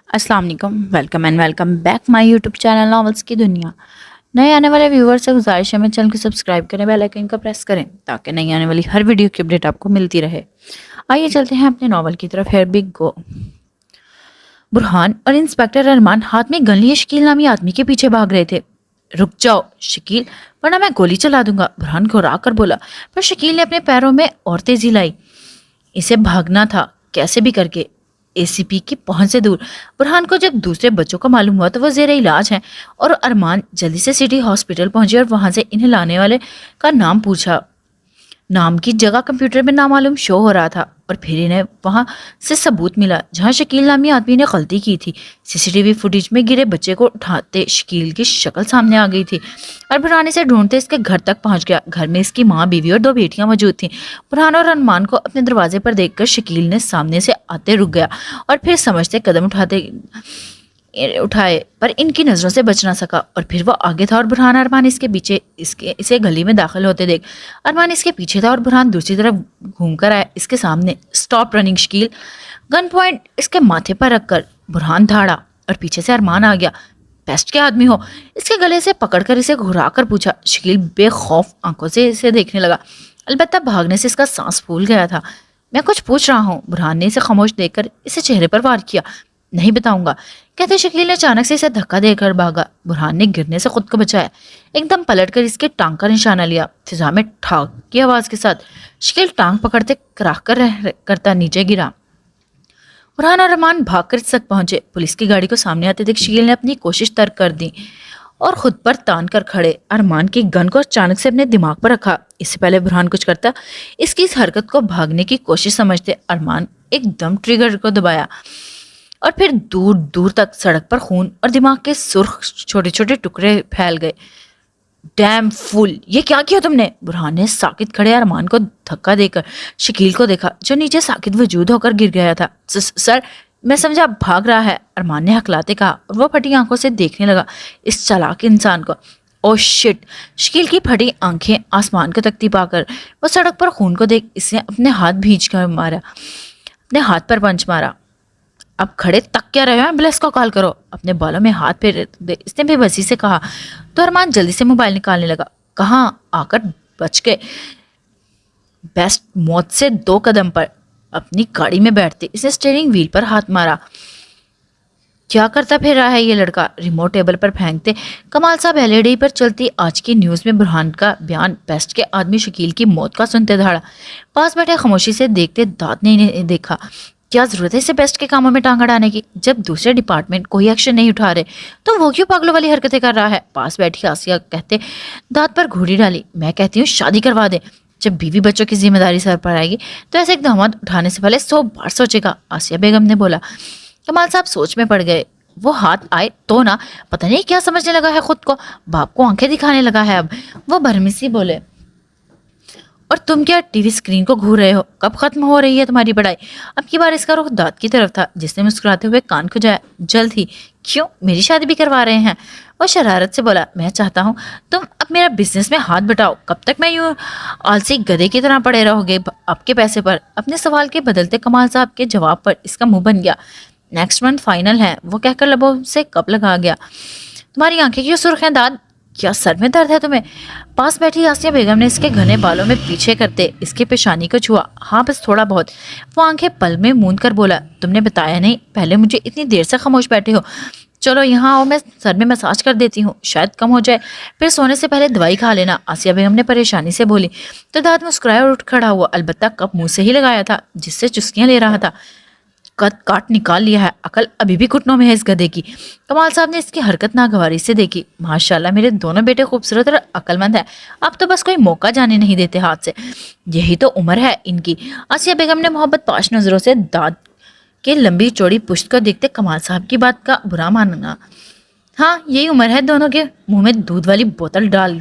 السلام علیکم، welcome and welcome back my YouTube channel novels کی دنیا۔ نئے آنے والے ویور سے گزارش ہے میں چینل کو سبسکرائب کریں، بیل آئکن کا پریس کریں تاکہ نئی آنے والی ہر ویڈیو کی اپڈیٹ آپ کو ملتی رہے۔ آئیے چلتے ہیں اپنے ناول کی طرف۔ ہیئر بگ گو۔ برہان اور انسپیکٹر ارمان ہاتھ میں گن لیے شکیل نامی آدمی کے پیچھے بھاگ رہے تھے۔ رک جاؤ شکیل، ورنہ میں گولی چلا دوں گا، برہان گھبرا کر بولا، پر شکیل نے اپنے پیروں میں اور تیزی لائی۔ اسے بھاگنا تھا کیسے بھی کر کے، اے سی پی کی پہنچ سے دور۔ برہان کو جب دوسرے بچوں کا معلوم ہوا تو وہ زیر علاج ہیں، اور ارمان جلدی سے سٹی ہاسپٹل پہنچے اور وہاں سے انہیں لانے والے کا نام پوچھا۔ نام کی جگہ کمپیوٹر میں نامعلوم شو ہو رہا تھا، اور پھر انہیں وہاں سے ثبوت ملا جہاں شکیل نامی آدمی نے غلطی کی تھی۔ سی سی ٹی وی فوٹیج میں گرے بچے کو اٹھاتے شکیل کی شکل سامنے آ گئی تھی، اور برہان اسے ڈھونڈتے اس کے گھر تک پہنچ گیا۔ گھر میں اس کی ماں، بیوی اور 2 بیٹیاں موجود تھیں۔ برہان اور ارمان کو اپنے دروازے پر دیکھ کر شکیل نے سامنے سے آتے رک گیا، اور پھر سمجھتے قدم اٹھائے پر ان کی نظروں سے بچ نہ سکا، اور پھر وہ آگے تھا اور برہان ارمان اس کے پیچھے اسے گلی میں داخل ہوتے دیکھ ارمان اس کے پیچھے تھا اور برہان دوسری طرف گھوم کر آیا اس کے سامنے۔ Stop running Shakeel, gun point اس کے ماتھے پر رکھ کر برہان دھاڑا، اور پیچھے سے ارمان آ گیا۔ پیسٹ کے آدمی ہو؟ اس کے گلے سے پکڑ کر اسے گھرا کر پوچھا۔ شکیل بے خوف آنکھوں سے اسے دیکھنے لگا، البتہ بھاگنے سے اس کا سانس پھول گیا تھا۔ میں کچھ پوچھ رہا ہوں۔ برہان نے اسے خاموش دیکھ کر اسے چہرے پر وار کیا۔ نہیں بتاؤں گا، کہتے شکیل نے اچانک سے اسے دھکا دے کر بھاگا۔ برہان نے گرنے سے خود کو بچایا، ایک دم پلٹ کر اس کے ٹانگ کا نشانہ لیا، فضا میں ٹھاک کی آواز کے ساتھ شکیل ٹانگ پکڑتے کراہ کر کرتا نیچے گرا۔ برہان اور ارمان بھاگ کر اس تک پہنچے۔ پولیس کی گاڑی کو سامنے آتے دیکھ شکیل نے اپنی کوشش ترک کر دی اور خود پر تان کر کھڑے ارمان کی گن کو اچانک سے اپنے دماغ پر رکھا۔ اس سے پہلے برہان کچھ کرتا اس کی اس حرکت کو بھاگنے کی کوشش سمجھتے ارمان ایک دم ٹریگر کو دبایا، اور پھر دور دور تک سڑک پر خون اور دماغ کے سرخ چھوٹے چھوٹے ٹکڑے پھیل گئے۔ ڈیم فول، یہ کیا کیا تم نے؟ برہان نے ساکت کھڑے ارمان کو دھکا دے کر شکیل کو دیکھا جو نیچے ساکت وجود ہو کر گر گیا تھا۔ سر، میں سمجھا بھاگ رہا ہے، ارمان نے ہکلاتے کہا، اور وہ پھٹی آنکھوں سے دیکھنے لگا اس چالاک انسان کو۔ او شٹ! شکیل کی پھٹی آنکھیں آسمان کو تکتی پا کر وہ سڑک پر خون کو دیکھ اس نے اپنے ہاتھ بھینچ کر مارا، اپنے ہاتھ پر پنچ مارا۔ اب کھڑے تک کیا رہے ہو؟ ایمبولینس کو کال کرو، اپنے بالوں میں ہاتھ پھیر دے اس نے بے بسی سے کہا، تو ارمان جلدی سے موبائل نکالنے لگا۔ کہاں آ کر بچ گئے؟ بیسٹ موت سے 2 قدم پر۔ اپنی گاڑی میں بیٹھتے اس نے اسٹیئرنگ وہیل پر ہاتھ مارا۔ کیا کرتا پھر رہا ہے یہ لڑکا؟ ریموٹ ٹیبل پر پھینکتے کمال صاحب ایل ای ڈی پر چلتی آج کی نیوز میں برہان کا بیان پیسٹ کے آدمی شکیل کی موت کا سنتے دھاڑا۔ پاس بیٹھے خاموشی سے دیکھتے دانت نہیں دیکھا۔ کیا ضرورت ہے اسے پیسٹ کے کاموں میں ٹانگ اڑانے کی؟ جب دوسرے ڈپارٹمنٹ کوئی ایکشن نہیں اٹھا رہے تو وہ کیوں پاگلوں والی حرکتیں کر رہا ہے؟ پاس بیٹھی آسیہ کہتے دانت پر گھوڑی ڈالی، میں کہتی ہوں شادی کروا دے، جب بیوی بچوں کی ذمہ داری سر پر آئے گی تو ایسے اقدامات اٹھانے سے پہلے 100 بار سوچے گا، آسیہ بیگم نے بولا۔ کمال صاحب سوچ میں پڑ گئے۔ وہ ہاتھ آئے تو نہ، پتہ نہیں کیا سمجھنے لگا ہے خود کو، باپ کو آنکھیں دکھانے لگا ہے اب۔ وہ برہمی بولے، اور تم کیا ٹی وی اسکرین کو گھور رہے ہو؟ کب ختم ہو رہی ہے تمہاری پڑھائی؟ اب کی بار اس کا رخ دانت کی طرف تھا جس نے مسکراتے ہوئے کان کھجایا۔ جلد ہی؟ کیوں، میری شادی بھی کروا رہے ہیں؟ وہ شرارت سے بولا، میں چاہتا ہوں تم اب میرا بزنس میں ہاتھ بٹاؤ، کب تک میں یوں آلسی گدھے کی طرح پڑے رہو گے آپ کے پیسے پر؟ اپنے سوال کے بدلتے کمال صاحب کے جواب پر اس کا منہ بن گیا۔ نیکسٹ منتھ فائنل ہے، وہ کہہ کر لبوں سے کپ لگا گیا۔ تمہاری آنکھیں کیوں سرخ ہیں داد؟ کیا سر میں درد ہے تمہیں؟ پاس بیٹھی آسیہ بیگم نے اس کے گھنے بالوں میں پیچھے کرتے اس کے پیشانی کو چھوا۔ ہاں بس تھوڑا بہت، وہ آنکھیں پل میں موند کر بولا۔ تم نے بتایا نہیں، پہلے مجھے اتنی دیر سے خاموش بیٹھے ہو۔ چلو یہاں آؤ، میں سر میں مساج کر دیتی ہوں، شاید کم ہو جائے، پھر سونے سے پہلے دوائی کھا لینا، آسیہ بیگم نے پریشانی سے بولی۔ تو داد مسکرایا اور اٹھ کھڑا ہوا، البتہ کپ منہ سے ہی لگایا تھا جس سے چسکیاں لے رہا تھا۔ قد کاٹ نکال لیا ہے، عقل ابھی بھی گھٹنوں میں ہے اس گدھے کی۔ کمال صاحب نے اس کی حرکت ناگواری سے دیکھی۔ ماشاءاللہ میرے دونوں بیٹے خوبصورت اور عقل مند ہیں، اب تو بس کوئی موقع جانے نہیں دیتے ہاتھ سے، یہی تو عمر ہے ان کی۔ آسیہ بیگم نے محبت پاش نظروں سے داد کے لمبی چوڑی پشت کو دیکھتے کمال صاحب کی بات کا برا مانا۔ ہاں یہی عمر ہے دونوں کے، منہ میں دودھ والی بوتل ڈال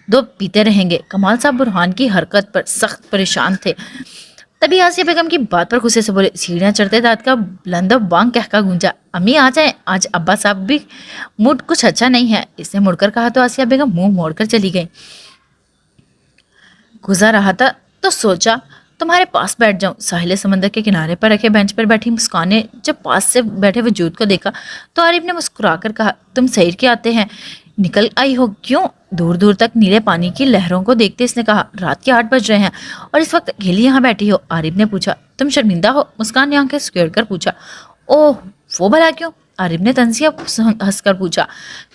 دو، پیتے رہیں گے۔ کمال صاحب برہان کی حرکت پر سخت پریشان تھے۔ تبھی آسیہ بیگم کی بات پر غصے سے بولے، سیڑھیاں چڑھتے داد کا بلند بانگ کہہ گونجا، امی آ جائیں، آج ابا صاحب بھی موڈ کچھ اچھا نہیں ہے۔ اس نے مڑ کر کہا تو آسیہ بیگم منہ موڑ کر چلی گئی۔ گزر رہا تھا تو سوچا تمہارے پاس بیٹھ جاؤں۔ ساحل سمندر کے کنارے پر رکھے بینچ پر بیٹھی مسکان نے جب پاس سے بیٹھے وجود کو دیکھا تو عارف نے مسکرا کر کہا، تم سیر کے آتے ہیں نکل آئی ہو کیوں؟ دور دور تک نیلے پانی کی لہروں کو دیکھتے اس نے کہا، رات کے 8 بج رہے ہیں اور اس وقت اکیلی یہاں بیٹھی ہو؟ عارف نے پوچھا، تم شرمندہ ہو؟ مسکان نے آنکھیں سکیڑ کر پوچھا۔ اوہ وہ بھلا کیوں؟ عارف نے طنزیہ ہنس کر پوچھا۔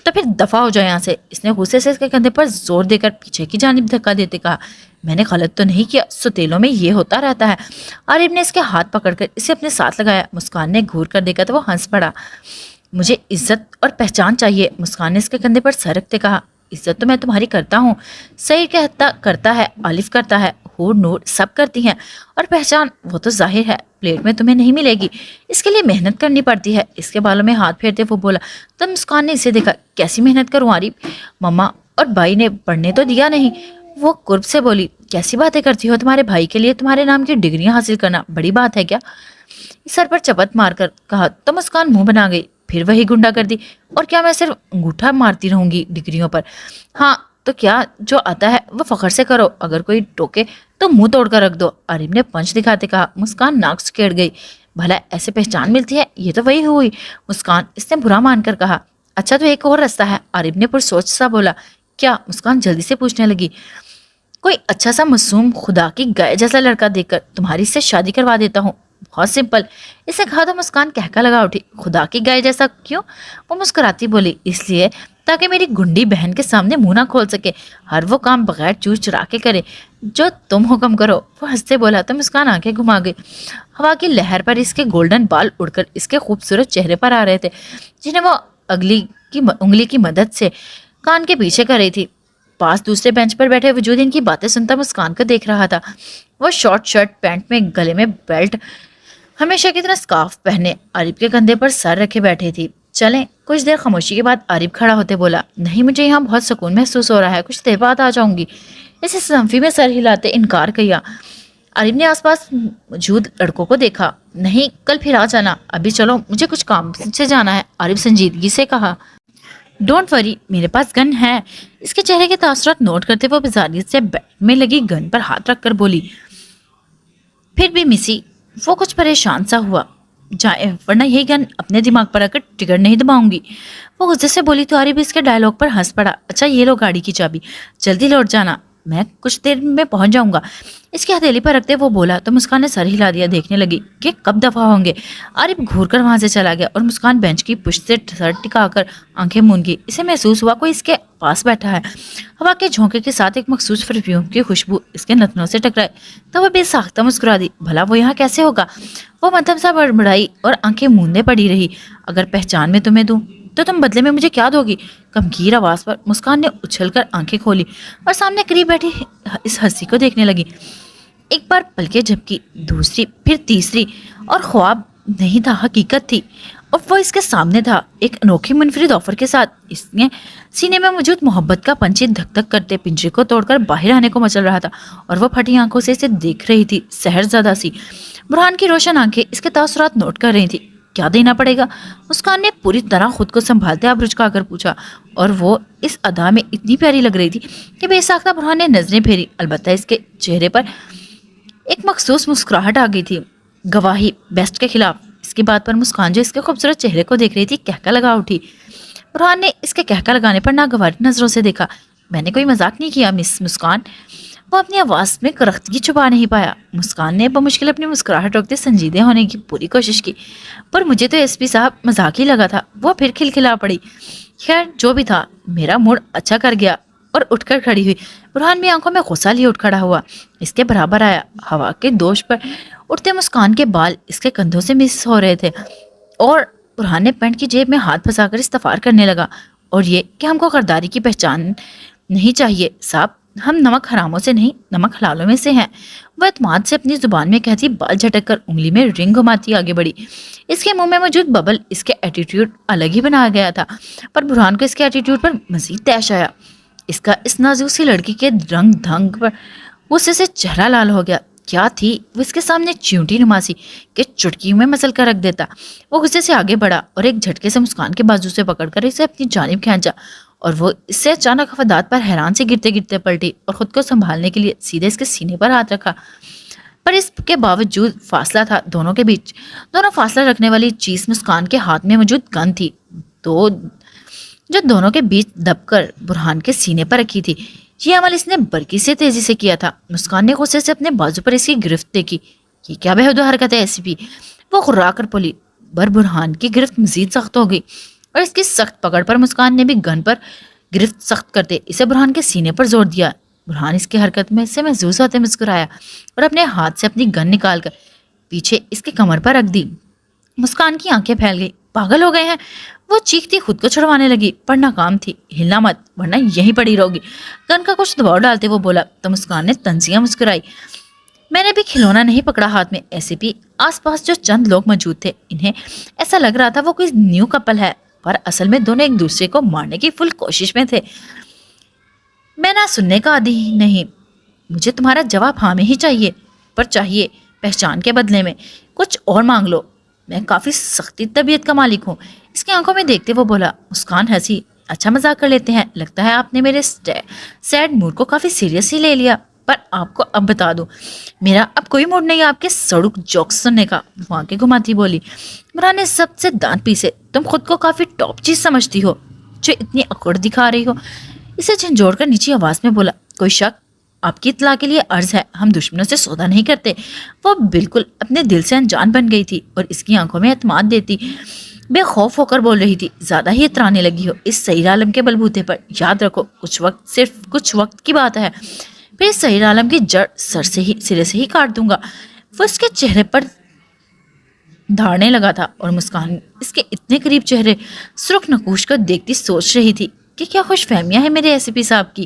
تو پھر دفع ہو جائے یہاں سے۔ اس نے غصے سے اس کے کندھے پر زور دے کر پیچھے کی جانب دھکا دیتے کہا، میں نے غلط تو نہیں کیا، ستیلوں میں یہ ہوتا رہتا ہے۔ عارف نے اس کے ہاتھ پکڑ کر اسے اپنے ساتھ لگایا۔ مسکان نے گھور کر دیکھا تو وہ ہنس پڑا۔ مجھے عزت اور پہچان چاہیے، مسکان نے اس کے کندھے پر سر رکھتے کہا۔ عزت تو میں تمہاری کرتا ہوں، سعید کہتا کرتا ہے، آلف کرتا ہے، ہور نور سب کرتی ہیں، اور پہچان وہ تو ظاہر ہے پلیٹ میں تمہیں نہیں ملے گی، اس کے لیے محنت کرنی پڑتی ہے۔ اس کے بالوں میں ہاتھ پھیرتے وہ بولا۔ تب مسکان نے اسے دیکھا، کیسی محنت کروں عارف؟ مما اور بھائی نے پڑھنے تو دیا نہیں۔ وہ قرب سے بولی، کیسی باتیں کرتی ہو؟ تمہارے بھائی کے لیے تمہارے نام کی ڈگریاں حاصل کرنا بڑی بات ہے کیا؟ سر پر چپت مار کر کہا تو مسکان منہ بنا گئی۔ پھر وہی گنڈا کر دی، اور کیا میں صرف انگوٹھا مارتی رہوں گی ڈگریوں پر؟ ہاں تو کیا جو آتا ہے وہ فخر سے کرو، اگر کوئی ٹوکے تو منہ توڑ کر رکھ دو، عارف نے پنچ دکھاتے کہا۔ مسکان ناک سکیڑ گئی، بھلا ایسے پہچان ملتی ہے؟ یہ تو وہی ہوئی مسکان، اس نے برا مان کر کہا۔ اچھا تو ایک اور راستہ ہے، عارف نے پر سوچ سا بولا۔ کیا؟ مسکان جلدی سے پوچھنے لگی۔ کوئی اچھا سا معصوم خدا کی گائے جیسا لڑکا دیکھ کر تمہاری سے شادی کروا دیتا ہوں، بہت سمپل۔ اسے کہا تو مسکان کہکا لگا اٹھی۔ خدا کی گائے جیسا کیوں؟ وہ مسکراتی بولی، اس لیے تاکہ میری گنڈی بہن کے سامنے منہ نہ کھول سکے، ہر وہ کام بغیر چوس چرا کے کرے جو تم حکم کرو۔ وہ ہنستے بولا تو مسکان آنکھیں گھما گئی۔ ہوا کی لہر پر اس کے گولڈن بال اڑ کر اس کے خوبصورت چہرے پر آ رہے تھے، جنہیں وہ انگلی کی مدد سے کان کے پیچھے کر رہی تھی۔ پاس دوسرے بینچ پر بیٹھے وجود ان کی باتیں سنتا مسکان کو دیکھ رہا تھا۔ وہ شارٹ شرٹ پینٹ میں گلے میں بیلٹ، ہمیشہ کی طرح اسکارف پہنے عارف کے کندھے پر سر رکھے بیٹھے تھی۔ چلیں؟ کچھ دیر خاموشی کے بعد عارف کھڑا ہوتے بولا، نہیں مجھے یہاں بہت سکون محسوس ہو رہا ہے، کچھ دیر بعد آ جاؤں گی۔ اسے صنفی میں سر ہلاتے انکار کیا۔ عارف نے آس پاس موجود لڑکوں کو دیکھا، نہیں کل پھر آ جانا، ابھی چلو مجھے کچھ کام سے جانا ہے، عارف سنجیدگی سے کہا۔ ڈونٹ وری میرے پاس گن ہے۔ اس کے چہرے کے تاثرات نوٹ کرتے وہ بزاریت سے بیٹ میں لگی گن پر ہاتھ رکھ کر بولی۔ پھر بھی مسی وہ کچھ پریشان سا ہوا، جائے ورنہ یہی گن اپنے دماغ پر آ کر ٹکٹ نہیں دباؤں گی۔ وہ غصے سے بولی تو عارف اس کے ڈائلاگ پر ہنس پڑا۔ اچھا یہ لو گاڑی کی چابی، جلدی لوٹ جانا، میں کچھ دیر میں پہنچ جاؤں گا۔ اس کی ہتھیلی پر رکھتے وہ بولا تو مسکان نے سر ہلا دیا، دیکھنے لگی کہ کب دفعہ ہوں گے۔ عارف گھور کر وہاں سے چلا گیا اور مسکان بینچ کی پشت سے سر ٹکا کر آنکھیں مون گئی۔ اسے محسوس ہوا کوئی اس کے پاس بیٹھا ہے۔ ہوا کے جھونکے کے ساتھ ایک مخصوص پرفیوم کی خوشبو اس کے نتنوں سے ٹکرائے تو وہ بے ساختہ مسکرا دی۔ بھلا وہ یہاں کیسے ہوگا؟ وہ مدھم سا بڑبڑائی اور آنکھیں موندے پڑی رہی۔ اگر پہچان میں تمہیں دوں تو تم بدلے میں مجھے کیا دو گی؟ کمگیر آواز پر مسکان نے اچھل کر آنکھیں کھولی اور سامنے قریب بیٹھی اس ہستی کو دیکھنے لگی۔ ایک بار پلکیں جھپکی، دوسری، پھر تیسری، اور خواب نہیں تھا حقیقت تھی، اور وہ اس کے سامنے تھا ایک انوکھی منفرد آفر کے ساتھ۔ اس نے سینے میں موجود محبت کا پنچھی دھک دھک کرتے پنجرے کو توڑ کر باہر آنے کو مچل رہا تھا، اور وہ پھٹی آنکھوں سے اسے دیکھ رہی تھی، سحر زدہ سی۔ برہان کی روشن آنکھیں اس کے تاثرات نوٹ کر رہی تھی۔ کیا دینا پڑے گا؟ مسکان نے پوری طرح خود کو سنبھالتے اب رجکا کر پوچھا، اور وہ اس ادا میں اتنی پیاری لگ رہی تھی کہ بے ساختہ برہان نے نظریں پھیری، البتہ اس کے چہرے پر ایک مخصوص مسکراہٹ آ گئی تھی۔ گواہی بیسٹ کے خلاف۔ اس کی بات پر مسکان جو اس کے خوبصورت چہرے کو دیکھ رہی تھی کہکا لگا اٹھی۔ برہان نے اس کے کہکا لگانے پر ناگواری نظروں سے دیکھا۔ میں نے کوئی مذاق نہیں کیا مس مسکان۔ وہ اپنی آواز میں کرختگی چھپا نہیں پایا۔ مسکان نے بمشکل اپنی مسکراہٹ روکتے سنجیدہ ہونے کی پوری کوشش کی، پر مجھے تو ایس پی صاحب مذاق ہی لگا تھا۔ وہ پھر کھلکھلا پڑی۔ خیر جو بھی تھا، میرا موڈ اچھا کر گیا، اور اٹھ کر کھڑی ہوئی۔ برہان بھی آنکھوں میں غصہ لیے اٹھ کھڑا ہوا، اس کے برابر آیا۔ ہوا کے دوش پر اٹھتے مسکان کے بال اس کے کندھوں سے مس ہو رہے تھے، اور برہان نے پینٹ کی جیب میں ہاتھ پھنسا کر استغفار کرنے لگا۔ اور یہ کہ ہم کو غداری کی پہچان نہیں چاہیے صاحب، ہم نمک حراموں سے نہیں، نمک حلالوں میں سے ہیں۔ وہ اعتماد سے اپنی زبان میں کہتی بال جھٹک کر انگلی میں رنگ گھماتی آگے بڑھی۔ اس کے منہ میں موجود ببل اس کے ایٹیٹیوڈ الگ ہی بنا گیا تھا، پر برہان کو اس کے ایٹیٹیوڈ پر مزید طیش آیا۔ اس کا اس نازک سی لڑکی کے رنگ دھنگ پر غصے سے چہرہ لال ہو گیا۔ کیا تھی وہ اس کے سامنے چیونٹی نماسی کہ چٹکی میں مسل کر رکھ دیتا۔ وہ غصے سے آگے بڑھا اور ایک جھٹکے سے مسکان کے بازو سے پکڑ کر اسے اپنی جانب کھینچا، اور وہ اس سے اچانک خفادات پر حیران سے گرتے گرتے پلٹی اور خود کو سنبھالنے کے لیے سیدھے اس کے سینے پر ہاتھ رکھا۔ پر اس کے باوجود فاصلہ تھا دونوں کے بیچ. دونوں فاصلہ رکھنے والی چیز مسکان کے ہاتھ میں موجود گن تھی جو دونوں کے بیچ دب کر برہان کے سینے پر رکھی تھی. یہ عمل اس نے برقی سے تیزی سے کیا تھا. مسکان نے غصے سے اپنے بازو پر اس کی گرفت دیکھی. یہ کیا بے ہودہ حرکت ہے ایسی بھی؟ وہ غرا کر بولی. برہان کی گرفت مزید سخت ہو گئی اور اس کی سخت پکڑ پر مسکان نے بھی گن پر گرفت سخت کرتے اسے برہان کے سینے پر زور دیا. برہان اس کی حرکت میں سے محظوظ ہوتے مسکرایا اور اپنے ہاتھ سے اپنی گن نکال کر پیچھے اس کے کمر پر رکھ دی. مسکان کی آنکھیں پھیل گئی. پاگل ہو گئے ہیں؟ وہ چیختی خود کو چھڑوانے لگی پر ناکام تھی. ہلنا مت ورنہ یہیں پڑی رہوگی. گن کا کچھ دباؤ ڈالتے وہ بولا تو مسکان نے طنزیہ مسکرائی. میں نے بھی کھلونا نہیں پکڑا ہاتھ میں. ایسے بھی آس پاس جو چند لوگ موجود تھے انہیں ایسا لگ رہا تھا وہ کوئی نیو کپل ہے پر اصل میں دونوں ایک دوسرے کو مارنے کی فل کوشش میں تھے. میں نہ سننے کا عادی نہیں. مجھے تمہارا جواب ہاں میں ہی چاہیے پر چاہیے پہچان کے بدلے میں. کچھ اور مانگ لو. میں کافی سختی طبیعت کا مالک ہوں. اس کی آنکھوں میں دیکھتے وہ بولا. مسکان ہنسی. اچھا مذاق کر لیتے ہیں. لگتا ہے آپ نے میرے سیڈ موڈ کو کافی سیریسلی لے لیا. پر آپ کو اب بتا دوں میرا اب کوئی موڈ نہیں آپ کے سڑک جوکس سننے کا. وہ آنکھیں گھماتی بولی. برہان نے سب سے دانت پیسے. تم خود کو کافی ٹاپ چیز سمجھتی ہو جو اتنی اکڑ دکھا رہی ہو. اسے جھنجھوڑ کر نیچی آواز میں بولا. کوئی شک؟ آپ کی اطلاع کے لیے عرض ہے ہم دشمنوں سے سودا نہیں کرتے. وہ بالکل اپنے دل سے انجان بن گئی تھی اور اس کی آنکھوں میں اعتماد دیتی بے خوف ہو کر بول رہی تھی. زیادہ ہی اترانے لگی ہو اس سعید عالم کے بلبوتے پر. یاد رکھو صرف کچھ وقت کی بات ہے پھر اس سعید عالم کی جڑ سرے سے ہی کاٹ دوں گا. وہ اس کے چہرے پر دھاڑنے لگا تھا اور مسکان اس کے اتنے قریب چہرے سرخ نقوش کو دیکھتی سوچ رہی تھی کہ کیا خوش فہمیاں ہیں میرے ایس پی صاحب کی.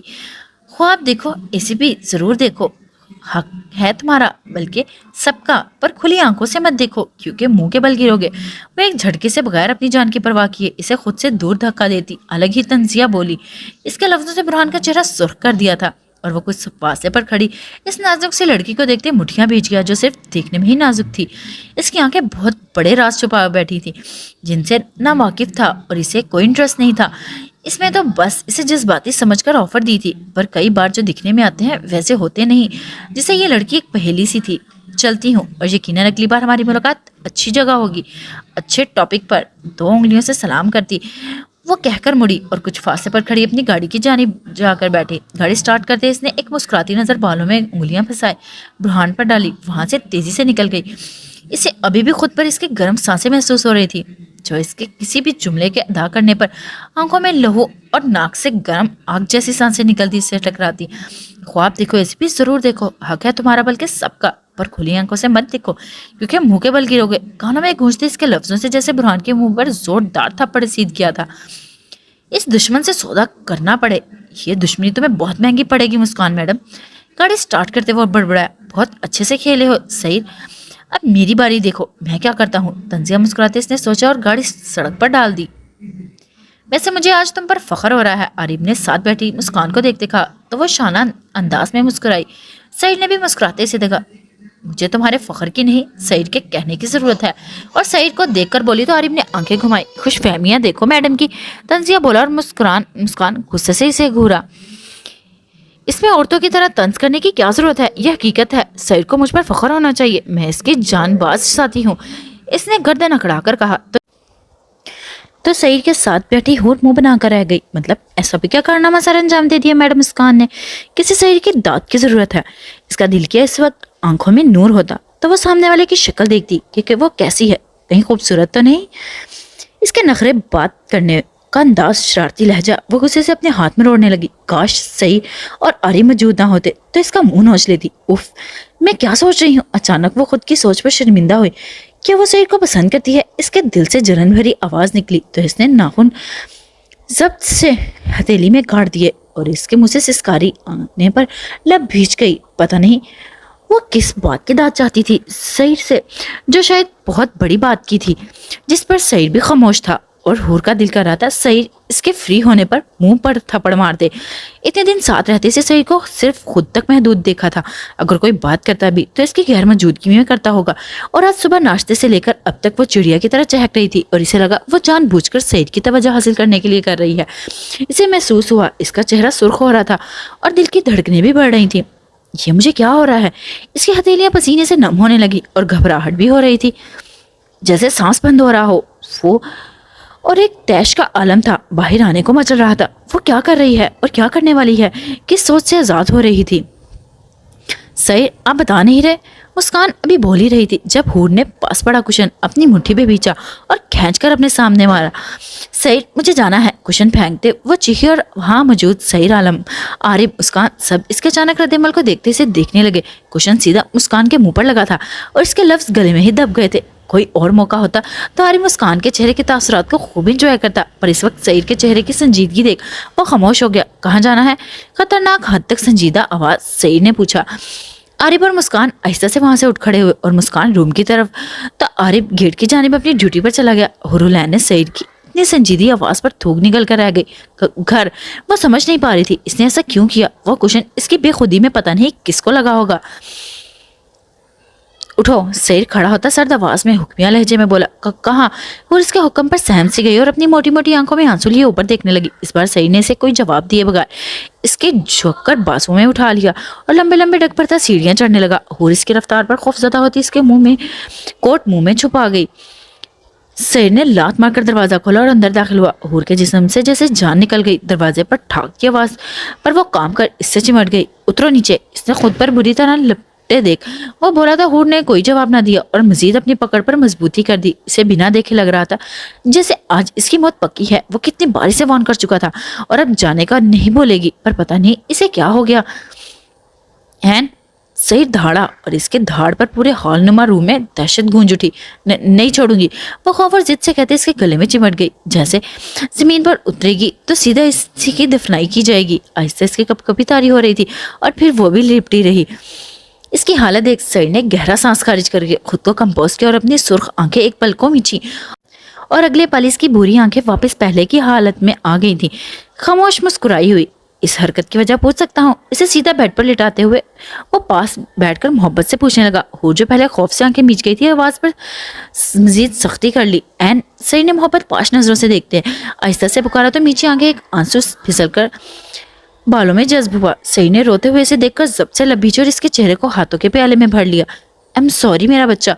خواب دیکھو ایسی بھی ضرور دیکھو. حق ہے تمہارا بلکہ سب کا پر کھلی آنکھوں سے مت دیکھو کیونکہ منہ کے بل گرو گے. وہ ایک جھٹکے سے بغیر اپنی جان کی پرواہ کیے اسے خود سے دور دھکا دیتی الگ ہی طنزیہ بولی. اس کے لفظوں سے برہان کا چہرہ سرخ کر دیا تھا اور وہ کچھ فاصلے پر کھڑی اس نازک سی لڑکی کو دیکھتے مٹھیاں بھیج گیا جو صرف دیکھنے میں ہی نازک تھی. اس کی آنکھیں بہت بڑے راز چھپا بیٹھی تھی جن سے نہ واقف تھا اور اسے کوئی انٹرسٹ نہیں تھا اس میں. تو بس اسے جذباتی سمجھ کر آفر دی تھی پر کئی بار جو دکھنے میں آتے ہیں ویسے ہوتے نہیں. جسے یہ لڑکی ایک پہیلی سی تھی. چلتی ہوں اور یقیناً اگلی بار ہماری ملاقات اچھی جگہ ہوگی اچھے ٹاپک پر. 2 انگلیوں سے سلام کرتی وہ کہہ کر مڑی اور کچھ فاصلے پر کھڑی اپنی گاڑی کی جانب جا کر بیٹھی. گاڑی سٹارٹ کرتے اس نے ایک مسکراتی نظر بالوں میں انگلیاں پھنسائے برہان پر ڈالی. وہاں سے تیزی سے نکل گئی. اسے ابھی بھی خود پر اس کے گرم سانسیں محسوس ہو رہی تھی جو اس کے کسی بھی جملے کے ادا کرنے پر آنکھوں میں لہو اور ناک سے گرم آگ جیسی سانسیں نکلتی اس سے ٹکراتی. خواب دیکھو ایسے بھی ضرور دیکھو. حق ہے تمہارا بلکہ سب کا پر کھلی آنکھوں سے مت دیکھو کیونکہ منہ کے بل گرو گے. کانوں میں گونجتے اس کے لفظوں سے جیسے برہان کے منہ پر زوردار تھپڑ سیدھ گیا تھا. اس دشمن سے سودا کرنا پڑے یہ دشمنی تمہیں بہت مہنگی پڑے گی مسکان میڈم. گاڑی سٹارٹ کرتے وہ بڑبڑایا. بہت اچھے سے کھیلے ہو سعید. اب میری باری دیکھو میں کیا کرتا ہوں. طنزیہ مسکراتے اس نے سوچا اور گاڑی سڑک پر ڈال دی. ویسے مجھے آج تم پر فخر ہو رہا ہے. عارف نے ساتھ بیٹھی مسکان کو دیکھتے کہا تو وہ شانہ انداز میں مسکرائی. سعید نے بھی مسکراتے سے دیکھا. مجھے تمہارے فخر کی نہیں سعید کے کہنے کی ضرورت ہے. اور سعید کو دیکھ کر بولی تو عارف نے آنکھیں گھمائی. خوش فہمیاں دیکھو میڈم کی. طنزیہ بولا اور مسکان غصے سے اسے گھورا. اس میں عورتوں کی طرح طنز کرنے کی کیا ضرورت ہے. یہ حقیقت ہے. سعید کو مجھ پر فخر ہونا چاہیے. میں اس کی جان باز ساتھی ہوں. اس نے گردن اکڑا کر کہا تو سعید کے ساتھ بیٹھی ہور منہ بنا کر رہ گئی. مطلب ایسا بھی کیا کارنامہ سر انجام دے دیا میڈم مسکان نے. کسی سعید کی داد کی ضرورت ہے. اس کا دل کیا اس وقت آنکھوں میں نور ہوتا تو وہ سامنے والے کی شکل دیکھتی کہ وہ کیسی ہے. کہیں خوبصورت تو نہیں. اس کے نخرے بات کرنے کا انداز شرارتی لہجہ. وہ غصے سے اپنے ہاتھ میں روڑنے لگی. کاش سعید اور عارف موجود نہ ہوتے تو اس کا منہ نوچ لیتی. اف میں کیا سوچ رہی ہوں. اچانک وہ خود کی سوچ پر شرمندہ ہوئی. کیا وہ سعید کو پسند کرتی ہے. اس کے دل سے جلن بھری آواز نکلی تو اس نے ناخن ضبط سے ہتھیلی میں گاڑ دیے اور اس کے منہ سے سسکاری آنے پر لب بھیج گئی. پتہ نہیں وہ کس بات کی داد چاہتی تھی سعید سے جو شاید بہت بڑی بات کی تھی جس پر سعید بھی خاموش تھا اور ہور کا دل کر رہا تھا سعید اس کے فری ہونے پر منہ پر تھپڑ مار دے. اتنے دن ساتھ رہتے سے سعید کو صرف خود تک محدود دیکھا تھا. اگر کوئی بات کرتا بھی تو اس کی غیر موجودگی میں کرتا ہوگا. اور آج صبح ناشتے سے لے کر اب تک وہ چڑیا کی طرح چہک رہی تھی اور اسے لگا وہ جان بوجھ کر سعید کی توجہ حاصل کرنے کے لیے کر رہی ہے. اسے محسوس ہوا اس کا چہرہ سرخ ہو رہا تھا اور دل کی دھڑکنیں بھی بڑھ رہی تھیں. یہ مجھے کیا ہو رہا ہے؟ اس کی ہتھیلیاں پسینے سے نم ہونے لگی اور گھبراہٹ بھی ہو رہی تھی، جیسے سانس بند ہو رہا ہو وہ، اور ایک تیش کا عالم تھا باہر آنے کو مچل رہا تھا۔ وہ کیا کر رہی ہے اور کیا کرنے والی ہے؟ کس سوچ سے آزاد ہو رہی تھی؟ سعید آپ بتا نہیں رہے؟ مسکان ابھی بول ہی رہی تھی جب ہور نے پاس پڑا کشن اپنی مٹھی پہ بھیچا اور کھینچ کر اپنے سامنے مارا۔ سعید مجھے جانا ہے، کشن پھینکتے وہ چیخی اور وہاں موجود سعید عالم، عارف، مسکان سب اس کے اچانک رد عمل کو دیکھتے سے دیکھنے لگے۔ کشن سیدھا مسکان کے منہ پر لگا تھا اور اس کے لفظ گلے میں ہی دب گئے تھے۔ کوئی اور موقع ہوتا تو عارف مسکان کے چہرے کے تاثرات کو خوب انجوائے کرتا، پر اس وقت سعید کے چہرے کی سنجیدگی دیکھ وہ خاموش ہو گیا۔ کہاں جانا ہے؟ خطرناک حد تک سنجیدہ آواز سعید نے پوچھا۔ عارف اور مسکان آہستہ سے وہاں سے اٹھ کھڑے ہوئے اور مسکان روم کی طرف تو عارف گیٹ کی جانب اپنی ڈیوٹی پر چلا گیا۔ حورالعین نے سعید کی اتنی سنجیدی آواز پر تھوک نکل کر رہ گئی۔ گھر وہ سمجھ نہیں پا رہی تھی اس نے ایسا کیوں کیا۔ وہ کشن اس کی بے خودی میں پتہ نہیں کس کو لگا ہوگا۔ اٹھو، سعید کھڑا ہوتا سرد آواز میں حکمیہ لہجے میں بولا۔ کہاں؟ اور اس کے حکم پر سہم سی گئی اور اپنی موٹی موٹی آنکھوں میں آنسو لیے اوپر دیکھنے لگی۔ اس بار سعید نے اسے کوئی جواب دیے بغیر اس کے جھک کر بازو میں اٹھا لیا اور لمبے لمبے ڈگ پڑتا سیڑھیاں چڑھنے لگا۔ اور اس کی رفتار پر خوف زدہ ہوتی اس کے کوٹ منہ میں چھپا گئی۔ سعید نے لات مار کر دروازہ کھولا اور اندر داخل ہوا۔ حور کے جسم سے جیسے جان نکل گئی۔ دروازے پر ٹھاک کی آواز پر وہ کام کر اس سے چمٹ گئی۔ اترو نیچے، اس نے خود پر بری طرح لپٹے دیکھ وہ بولا تھا۔ حور نے کوئی جواب نہ دیا اور مزید اپنی پکڑ پر مضبوطی کر دی۔ اسے بنا دیکھے لگ رہا تھا جیسے آج اس کی موت پکی ہے۔ وہ کتنی بار سے وارن کر چکا تھا اور اب جانے کا نہیں بولے گی، پر پتہ نہیں اسے کیا ہو گیا۔ سعید دھاڑا اور اس کے دھاڑ پر پورے ہال نما روم میں دہشت گونج اٹھی۔ نہیں چھوڑوں گی، وہ خوف اور ضد سے کہتے اس کے گلے میں چمٹ گئی۔ جیسے زمین پر اترے گی تو سیدھا اسی کی دفنائی کی جائے گی۔ آہستہ اس کی کپ کپی تاری ہو رہی تھی اور پھر وہ بھی لپٹی رہی۔ اس کی حالت دیکھ سعید نے گہرا سانس خارج کر کے خود کو کمپوز کیا اور اپنی سرخ آنکھیں ایک پل کو میچی اور اگلے پل اس کی بری آنکھیں واپس پہلے کی حالت میں آ گئی تھی۔ خاموش مسکرائی ہوئی۔ اس حرکت کی وجہ پوچھ سکتا ہوں؟ اسے سیدھا بیڈ پر لٹاتے ہوئے وہ پاس بیٹھ کر محبت سے پوچھنے لگا۔ ہو جو پہلے خوف سے آنکھیں میچ گئی تھی آواز پر مزید سختی کر لی۔ سعید نے محبت پاش نظروں سے دیکھتے آہستہ سے پکارا تو میچی آنکھیں ایک آنسو پھسل کر بالوں میں جذب ہوا۔ سعید نے روتے ہوئے اسے دیکھ کر ضبط سے لب بھیچی اور اس کے چہرے کو ہاتھوں کے پیالے میں بھر لیا۔ ایم سوری میرا بچہ،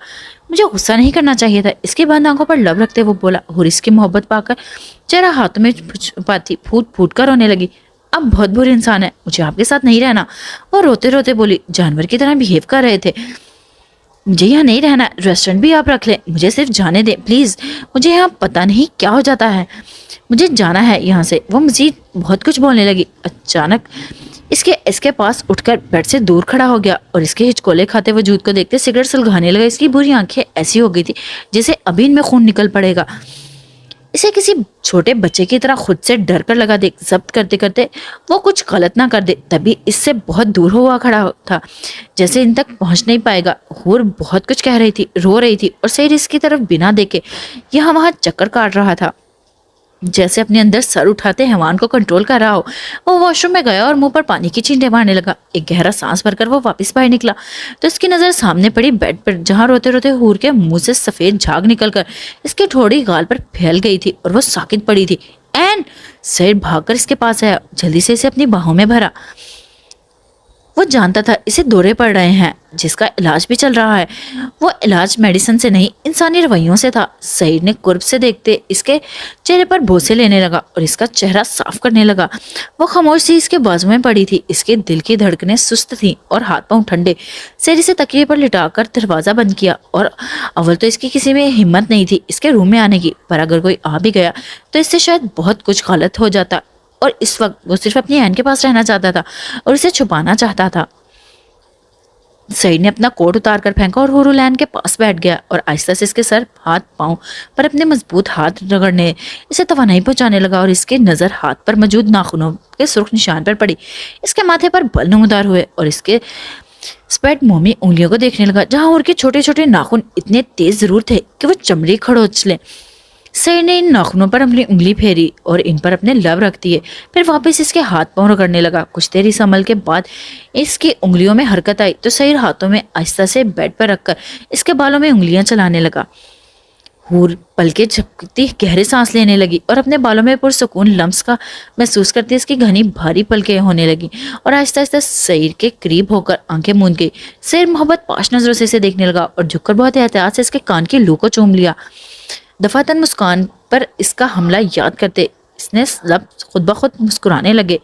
مجھے غصہ نہیں کرنا چاہیے تھا، اس کی بند آنکھوں پر لب رکھتے وہ بولا۔ اور اس کی محبت پا کر چہرہ ہاتھوں میں پاتی پھوٹ پھوٹ کر رونے لگی۔ اب بہت بری انسان ہے، مجھے آپ کے ساتھ نہیں رہنا، وہ روتے روتے بولی۔ جانور کی طرح بیہیو کر رہے تھے۔ مجھے یہاں نہیں رہنا، ریسٹورنٹ بھی آپ رکھ لیں، مجھے صرف جانے دیں پلیز، مجھے یہاں پتہ نہیں کیا ہو جاتا ہے، مجھے جانا ہے یہاں سے۔ وہ مزید بہت کچھ بولنے لگی۔ اچانک اس کے پاس اٹھ کر بیڈ سے دور کھڑا ہو گیا اور اس کے ہچکولے کھاتے وجود کو دیکھتے سگریٹ سلگانے لگا۔ اس کی بری آنکھیں ایسی ہو گئی تھی جیسے ابھی ان میں خون نکل پڑے گا۔ اسے کسی چھوٹے بچے کی طرح خود سے ڈر کر لگا دیکھ ضبط کرتے کرتے وہ کچھ غلط نہ کر دے۔ تبھی اس سے بہت دور ہوا کھڑا تھا جیسے ان تک پہنچ نہیں پائے گا۔ حور بہت کچھ کہہ رہی تھی، رو رہی تھی اور سعید اس کی طرف بنا دیکھے یہاں وہاں چکر کاٹ رہا تھا جیسے اپنے اندر سر اٹھاتے حیوان کو کنٹرول کر رہا ہو۔ وہ واش روم میں گیا اور منہ پر پانی کی چھینٹیں مارنے لگا۔ ایک گہرا سانس بھر کر وہ واپس باہر نکلا تو اس کی نظر سامنے پڑی بیڈ پر جہاں روتے روتے حور کے منہ سے سفید جھاگ نکل کر اس کی ٹھوڑی گال پر پھیل گئی تھی اور وہ ساکت پڑی تھی۔ سعید بھاگ کر اس کے پاس آیا، جلدی سے اسے اپنی باہوں میں بھرا۔ وہ جانتا تھا اسے دورے پڑ رہے ہیں جس کا علاج بھی چل رہا ہے۔ وہ علاج میڈیسن سے نہیں انسانی رویوں سے تھا۔ سعید نے قرب سے دیکھتے اس کے چہرے پر بوسے لینے لگا اور اس کا چہرہ صاف کرنے لگا۔ وہ خاموش سی اس کے بازو میں پڑی تھی، اس کے دل کی دھڑکنیں سست تھیں اور ہاتھ پاؤں ٹھنڈے۔ سعید اسے تکیے پر لٹا کر دروازہ بند کیا اور اول تو اس کی کسی میں ہمت نہیں تھی اس کے روم میں آنے کی، پر اگر کوئی آ بھی گیا تو اس سے شاید بہت کچھ غلط ہو جاتا اور اس وقت وہ صرف اپنی عین کے پاس رہنا چاہتا تھا اور اسے چھپانا چاہتا تھا۔ سعید نے اپنا کوٹ اتار کر پھینکا اور حورالعین کے پاس بیٹھ گیا اور آہستہ سے اس کے سر ہاتھ پاؤں پر اپنے مضبوط ہاتھ رگڑنے اسے توانائی پہنچانے لگا اور اس کے نظر ہاتھ پر موجود ناخنوں کے سرخ نشان پر پڑی۔ اس کے ماتھے پر بل نمودار ہوئے اور اس کے سپیٹ مومی انگلیوں کو دیکھنے لگا جہاں اور کے چھوٹے چھوٹے ناخن اتنے تیز ضرور تھے کہ وہ چمڑی کھڑوچ لیں۔ سعید نے ان ناخنوں پر اپنی انگلی پھیری اور ان پر اپنے لب رکھ دیے، پھر واپس اس کے ہاتھ پاؤں رگڑنے لگا۔ کچھ دیر اس عمل کے بعد اس کی انگلیوں میں حرکت آئی تو سعید ہاتھوں میں آہستہ سے بیڈ پر رکھ کر اس کے بالوں میں انگلیاں چلانے لگا۔ حور پلکیں جھپکتی گہرے سانس لینے لگی اور اپنے بالوں میں پرسکون لمس کا محسوس کرتی اس کی گھنی بھاری پلکیں ہونے لگی اور آہستہ آہستہ سعید کے قریب ہو کر آنکھیں موند گئی۔ سعید محبت پاش نظروں سے اسے دیکھنے لگا اور جھک کر بہت احتیاط سے اس کے کان کی لو کو چوم لیا۔ دفعتاً مسکان پر اس کا حملہ یاد کرتے اس نے لب خود بخود مسکرانے لگے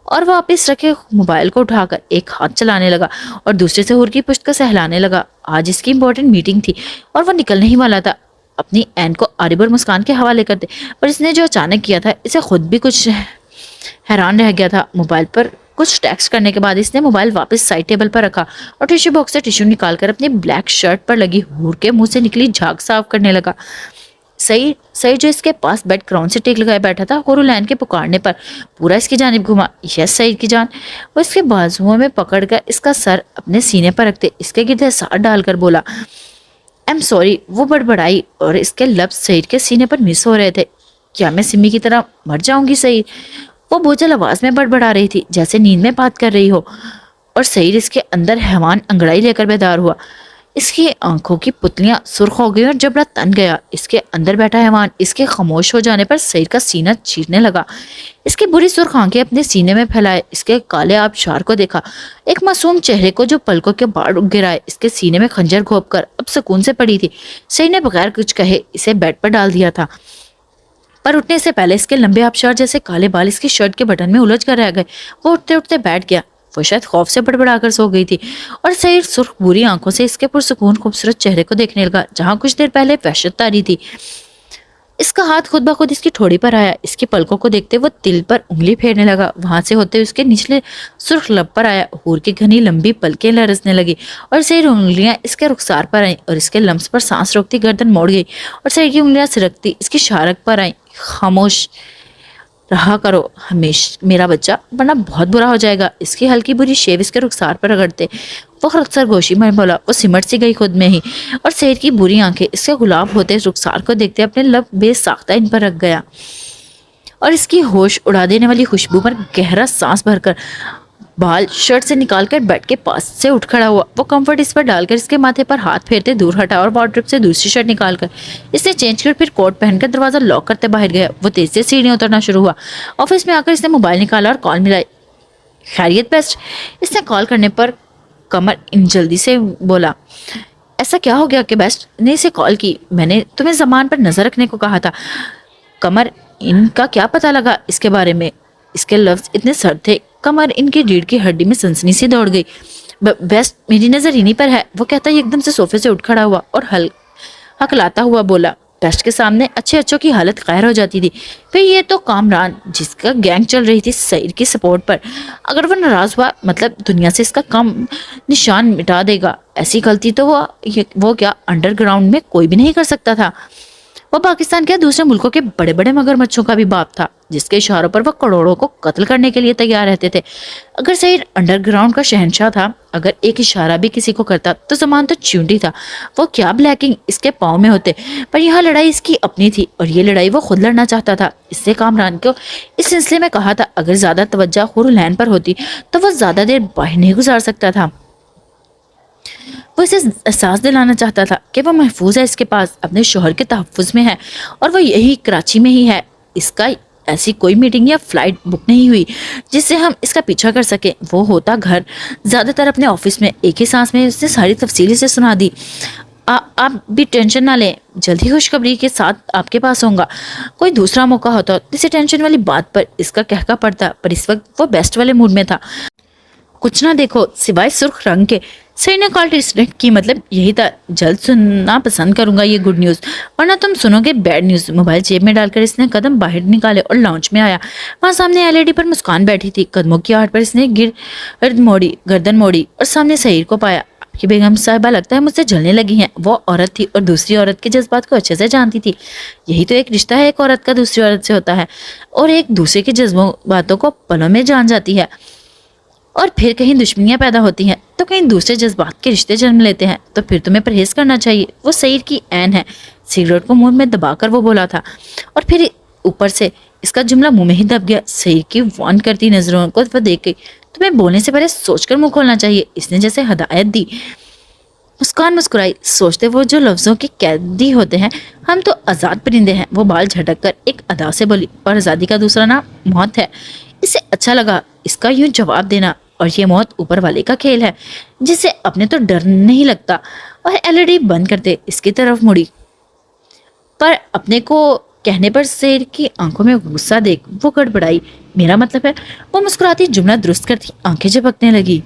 اور واپس رکھے موبائل کو اٹھا کر ایک ہاتھ چلانے لگا اور دوسرے سے حور کی پشت کو سہلانے لگا۔ آج اس کی امپورٹنٹ میٹنگ تھی اور وہ نکلنے ہی والا تھا۔ اپنی این کو عارب اور مسکان کے حوالے کرتے، پر اس نے جو اچانک کیا تھا اسے خود بھی کچھ حیران رہ گیا تھا۔ موبائل پر کچھ ٹیکسٹ کرنے کے بعد اس نے موبائل واپس سائڈ ٹیبل پر رکھا اور ٹیشو باکس سے ٹیشو نکال کر اپنی بلیک شرٹ پر لگی حور کے منہ سے نکلی جھاگ صاف کرنے لگا۔ سعید جو اس کے پاس بیڈ کراؤن سے ٹیک لگائے بیٹھا تھا، حورالعین کے پکارنے پر پورا اس کی جانب گھما۔ یس سعید کی جان، وہ اس کے بازوؤں میں پکڑ کر اس کا سر اپنے سینے پر رکھتے اس کے گرد ساتھ ڈال کر بولا ایم سوری۔ وہ بڑبڑائی اور اس کے لفظ سعید کے سینے پر مس ہو رہے تھے۔ کیا میں سمی کی طرح مر جاؤں گی سعید؟ وہ بوجھل آواز میں بڑبڑا رہی تھی جیسے نیند میں بات کر رہی ہو، اور سعید اس کے اندر حیوان انگڑائی لے کر بیدار ہوا۔ اس کی آنکھوں کی پتلیاں سرخ ہو گئی اور جبڑا تن گیا۔ اس کے اندر بیٹھا حیوان اس کے خاموش ہو جانے پر سعید کا سینہ چیرنے لگا۔ اس کی بری سرخ آنکھیں اپنے سینے میں پھیلائے اس کے کالے آبشار کو دیکھا، ایک معصوم چہرے کو جو پلکوں کے باڑ گرائے اس کے سینے میں خنجر گھونپ کر اب سکون سے پڑی تھی۔ سعید نے بغیر کچھ کہے اسے بیڈ پر ڈال دیا تھا، پر اٹھنے سے پہلے اس کے لمبے آبشار جیسے کالے بال اس کی شرٹ کے بٹن میں الجھ کر رہ گئے۔ وہ اٹھتے اٹھتے بیٹھ گیا۔ وہ شاید خوف سے بڑبڑا کر سو گئی تھی اور سعید سرخ بری آنکھوں سے اس کے پرسکون خوبصورت چہرے کو دیکھنے لگا جہاں کچھ دیر پہلے وحشت طاری تھی۔ اس کا ہاتھ خود بخود اس کی ٹھوڑی پر آیا۔ اس کی پلکوں کو دیکھتے وہ تل پر انگلی پھیرنے لگا، وہاں سے ہوتے اس کے نچلے سرخ لب پر آیا۔ حور کی گھنی لمبی پلکیں لرزنے لگی اور سعید انگلیاں اس کے رخسار پر آئیں اور اس کے لمس پر سانس روکتی گردن موڑ گئی اور سعید کی انگلیاں سرکتی اس کی شارک پر آئیں۔ خاموش رہا کرو ہمیشہ میرا بچہ، ورنہ بہت برا ہو جائے گا۔ اس کی ہلکی بری شیو اس کے رخسار پر رگڑتے وہ سرگوشی میں بولا۔ وہ سمٹ سی گئی خود میں ہی اور سعید کی بری آنکھیں اس کے گلاب ہوتے رخسار کو دیکھتے اپنے لب بے ساختہ ان پر رکھ گیا اور اس کی ہوش اڑا دینے والی خوشبو پر گہرا سانس بھر کر بال شرٹ سے نکال کر بیڈ کے پاس سے اٹھ کھڑا ہوا۔ وہ کمفرٹ اس پر ڈال کر اس کے ماتھے پر ہاتھ پھیرتے دور ہٹا اور وارڈروب سے دوسری شرٹ نکال کر اس نے چینج کر پھر کوٹ پہن کر دروازہ لاک کرتے باہر گیا۔ وہ تیز سے سیڑھیاں اترنا شروع ہوا۔ آفس میں آ کر اس نے موبائل نکالا اور کال ملائی۔ خیریت بیسٹ؟ اس نے کال کرنے پر قمر ان جلدی سے بولا۔ ایسا کیا ہو گیا کہ بیسٹ نے اسے کال کی؟ میں نے تمہیں زبان پر نظر رکھنے کو کہا تھا۔ قمر ان کا کیا پتہ لگا اس کے بارے میں؟ اس کے لفظ اتنے سرد تھے قمر ان کی ریڑھ کی ہڈی میں سنسنی سی دوڑ گئی۔ بیسٹ میری نظر انہی پر ہے، وہ کہتا ہی ایک دم سے صوفے سے اٹھ کھڑا ہوا اور ہکلاتا ہوا بولا۔ بیسٹ کے سامنے اچھوں کی حالت قہر ہو جاتی تھی۔ پھر یہ تو کامران جس کا گینگ چل رہی تھی سعید کی سپورٹ پر، اگر وہ ناراض ہوا مطلب دنیا سے اس کا کم نشان مٹا دے گا۔ ایسی غلطی تو وہ کیا انڈر گراؤنڈ میں کوئی بھی نہیں کر سکتا تھا۔ وہ پاکستان کے دوسرے ملکوں کے بڑے بڑے مگرمچھوں کا بھی باپ تھا جس کے اشاروں پر وہ کروڑوں کو قتل کرنے کے لیے تیار رہتے تھے۔ اگر سعید انڈر گراؤنڈ کا شہنشاہ تھا، اگر ایک اشارہ بھی کسی کو کرتا تو زمان تو چونٹی تھا۔ وہ کیا بلیکنگ اس کے پاؤں میں ہوتے، پر یہاں لڑائی اس کی اپنی تھی اور یہ لڑائی وہ خود لڑنا چاہتا تھا۔ اس سے کامران کو اس سلسلے میں کہا تھا اگر زیادہ توجہ حورالعین پر ہوتی تو وہ زیادہ دیر باہر نہیں گزار سکتا تھا۔ وہ اسے احساس دلانا چاہتا تھا کہ وہ محفوظ ہے، اس کے پاس اپنے شوہر کے تحفظ میں ہے اور وہ یہی کراچی میں ہی ہے۔ اس کا ایسی کوئی میٹنگ یا فلائٹ بک نہیں ہوئی جس سے ہم اس کا پیچھا کر سکیں۔ وہ ہوتا گھر زیادہ تر اپنے آفس میں۔ ایک ہی سانس میں اس نے ساری تفصیل سے سنا دی۔ آپ بھی ٹینشن نہ لیں، جلد ہی خوشخبری کے ساتھ آپ کے پاس ہوں گا۔ کوئی دوسرا موقع ہوتا اسے ٹینشن والی بات پر اس کا کہکا پڑتا، پر اس وقت وہ بیسٹ والے موڈ میں تھا۔ کچھ نہ دیکھو سوائے سرخ رنگ کے۔ سعید نے کال ڈسکنیکٹ کی، مطلب یہی تھا جلد سننا پسند کروں گا یہ گڈ نیوز، ورنہ تم سنو گے بیڈ نیوز۔ موبائل جیب میں ڈال کر اس نے قدم باہر نکالے اور لاؤنج میں آیا۔ وہاں سامنے ایل ای ڈی پر مسکان بیٹھی تھی۔ قدموں کی آہٹ پر اس نے گردن موڑی اور سامنے سعید کو پایا۔ آپ کی بیگم صاحبہ لگتا ہے مجھ سے جلنے لگی ہیں۔ وہ عورت تھی اور دوسری عورت کے جذبات کو اچھے سے جانتی تھی۔ یہی تو ایک رشتہ ہے، ایک عورت کا دوسری عورت سے ہوتا ہے اور ایک دوسرے کے جذباتوں کو پلوں میں جان جاتی ہے، اور پھر کہیں دشمنیاں پیدا ہوتی ہیں تو کہیں دوسرے جذبات کے رشتے جنم لیتے ہیں، تو پھر تمہیں پرہیز کرنا چاہیے۔ وہ سعید کی عین ہے۔ سگریٹ کو منہ میں دبا کر وہ بولا تھا اور پھر اوپر سے اس کا جملہ منہ میں ہی دب گیا۔ سعید کی وان کرتی نظروں کو وہ دیکھ گئی۔ تمہیں بولنے سے پہلے سوچ کر منہ کھولنا چاہیے، اس نے جیسے ہدایت دی۔ مسکان مسکرائی. سوچتے وہ جو لفظوں کے قیدی ہوتے ہیں, ہم تو آزاد پرندے ہیں. وہ بال جھٹک کر ایک ادا سے بولی, اور آزادی کا دوسرا نام موت ہے. اسے اچھا لگا اس کا یوں جواب دینا, اور یہ موت اوپر والے کا کھیل ہے جسے اپنے تو ڈر نہیں لگتا. اور LED بند کرتے اس کی طرف مڑی, پر اپنے کو کہنے پر شیر کی آنکھوں میں غصہ دیکھ وہ گڑبڑائی. میرا مطلب ہے. وہ مسکراتی جملہ درست کرتی آنکھیں جھپکنے لگی.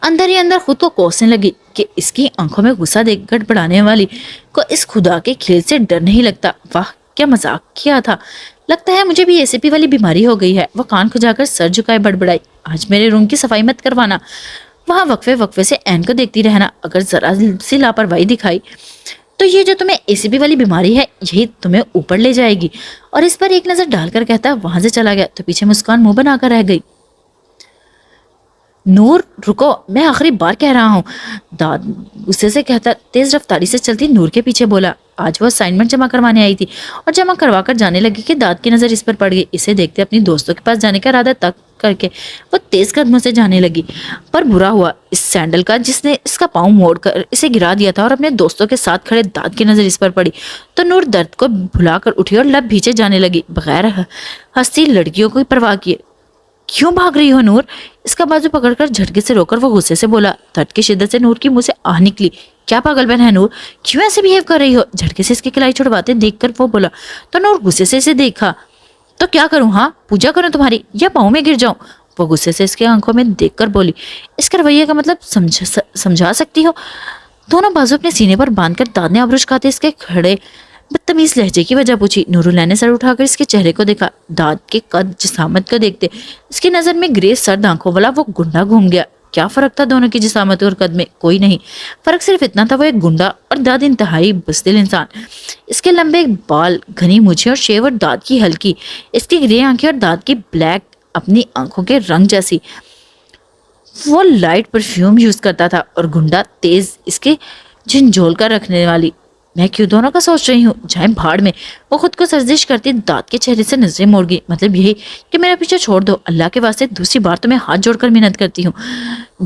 اندر ہی اندر خود کو کوسنے لگی کہ اس کی آنکھوں میں غصہ دیکھ گڑبڑانے والی کو اس خدا کے کھیل سے ڈر نہیں لگتا. واہ کیا مذاق کیا تھا. لگتا ہے مجھے بھی ACP والی بیماری ہو گئی ہے. وہ کان کھجا کر سر جھکائے بڑبڑائی. آج میرے روم کی صفائی مت کروانا. وہاں وقفے سے عین کو دیکھتی رہنا. اگر ذرا سی لاپرواہی دکھائی تو یہ جو تمہیں ACP والی بیماری ہے یہی تمہیں اوپر لے جائے گی. اور اس پر ایک نظر ڈال کر کہتا وہاں سے چلا گیا تو پیچھے مسکان منہ بنا کر رہ گئی. نور رکو, میں آخری بار کہہ رہا ہوں. داد غصے سے کہتا تیز رفتاری سے چلتی نور کے پیچھے بولا. آج وہ اسائنمنٹ جمع کروانے آئی تھی اور جمع کروا کر جانے لگی کہ داد کی نظر اس پر پڑ گئی. اسے دیکھتے اپنی دوستوں کے پاس جانے کا ارادہ تک کر کے وہ تیز قدموں سے جانے لگی. پر برا ہوا اس سینڈل کا جس نے اس کا پاؤں موڑ کر اسے گرا دیا تھا, اور اپنے دوستوں کے ساتھ کھڑے داد کی نظر اس پر پڑی تو نور درد کو بھلا کر اٹھی اور لب بھیچے جانے لگی بغیر ہستی لڑکیوں کو پرواہ کیے. کیوں بھاگ رہی ہو نور؟ اس کا بازو پکڑ کر جھٹکے سے روک کر وہ غصے سے بولا. درد کی شدت سے نور کی منہ سے آہ نکلی. کیا پاگل بہن ہے نور, کیوں ایسے بیہیو کر رہی ہو؟ جھٹکے سے اس کی کلائی چھڑواتے دیکھ کر وہ بولا. تو نور غصے سے اسے دیکھا. تو کیا کروں, ہاں پوجا کروں تمہاری یا پاؤں میں گر جاؤں؟ وہ غصے سے اس کے آنکھوں میں دیکھ کر بولی. اس کے رویے کا مطلب سمجھا سکتی ہو؟ دونوں بازو اپنے سینے پر باندھ کر داد نے ابروش کھاتے اس کے کھڑے بدتمیز لہجے کی وجہ پوچھی. نوراللہ نے سر اٹھا کر اس کے چہرے کو دیکھا. داد کے قد جسامت کو دیکھتے اس کی نظر میں گرے سرد آنکھوں والا وہ گنڈا گھوم گیا. کیا فرق تھا دونوں کی جسامت اور قد میں؟ کوئی نہیں. فرق صرف اتنا تھا, وہ ایک گنڈا اور داد انتہائی بزدل انسان. اس کے لمبے بال, گھنی مونچھیں اور شیو, اور داد کی ہلکی اس کی گرے آنکھیں اور داد کی بلیک اپنی آنکھوں کے رنگ جیسی. وہ لائٹ پرفیوم یوز کرتا تھا اور گنڈا تیز اس کے جھنجھول کر رکھنے والی. میں کیوں دونوں کا سوچ رہی ہوں, جائیں بھاڑ میں. وہ خود کو سرزش کرتی داد کے چہرے سے نظریں موڑ گئی. مطلب یہی کہ میرا پیچھے چھوڑ دو, اللہ کے واسطے دوسری بار تو میں ہاتھ جوڑ کر منت کرتی ہوں.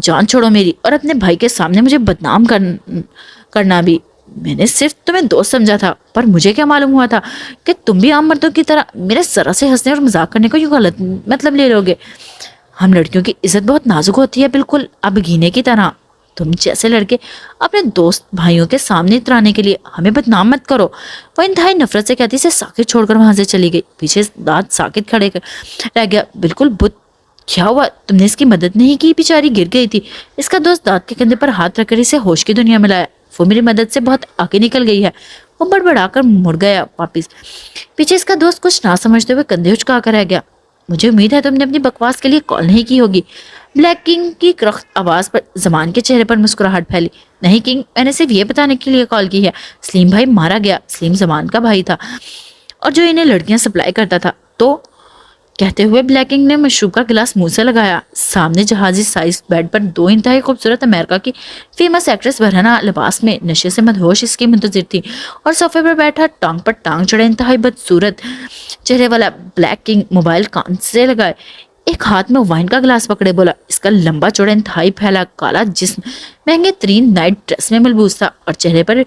جان چھوڑو میری, اور اپنے بھائی کے سامنے مجھے بدنام کرنا بھی. میں نے صرف تمہیں دوست سمجھا تھا, پر مجھے کیا معلوم ہوا تھا کہ تم بھی عام مردوں کی طرح میرے ذرا سے ہنسنے اور مذاق کرنے کو یوں غلط مطلب لے لو گے. ہم لڑکیوں کی عزت بہت نازک ہوتی ہے, بالکل اب گینے کی طرح. تم جیسے لڑکے اپنے دوست بھائیوں کے سامنے اترانے کے لیے ہمیں بدنام مت کرو. وہ انتہائی نفرت سے کہتی سے ساکت چھوڑ کر وہاں سے چلی گئی. پیچھے داد ساکت کھڑے رہ گیا, بالکل بت. کیا ہوا, تم نے اس کی مدد نہیں کی؟ بیچاری گر گئی تھی. اس کا دوست داد کے کندھے پر ہاتھ رکھ کر اسے ہوش کی دنیا میں لایا. وہ میری مدد سے بہت آگے نکل گئی ہے. وہ بڑبڑا کر مڑ گیا واپس. پیچھے اس کا دوست کچھ نہ سمجھتے ہوئے کندھے اچکا کر رہ گیا. مجھے امید ہے تم نے اپنی بکواس کے لیے کال نہیں کی ہوگی. بلیک کنگ کی کرخت آواز پر زمان کے چہرے پر مسکراہٹ پھیلی. نہیں کنگ, میں نے صرف یہ بتانے کے لیے کال کی ہے. سلیم بھائی مارا گیا. سلیم زمان کا بھائی تھا اور جو انہیں لڑکیاں سپلائی کرتا تھا. تو کہتے ہوئے بلیک کنگ نے مشروب کا گلاس منہ سے لگایا. سامنے جہازی سائز بیڈ پر دو انتہائی خوبصورت امریکہ کی فیمس ایکٹریس برہنہ لباس میں نشے سے مدہوش اس کی منتظر تھی, اور صوفے پر بیٹھا ٹانگ پر ٹانگ چڑھے انتہائی بدصورت چہرے والا بلیک کنگ موبائل کان سے لگائے ایک ہاتھ میں وائن کا گلاس پکڑے بولا. اس کا لمبا چوڑا انتہائی پھیلا کالا جسم مہنگے ترین نائٹ ڈریس میں ملبوس تھا, اور چہرے پر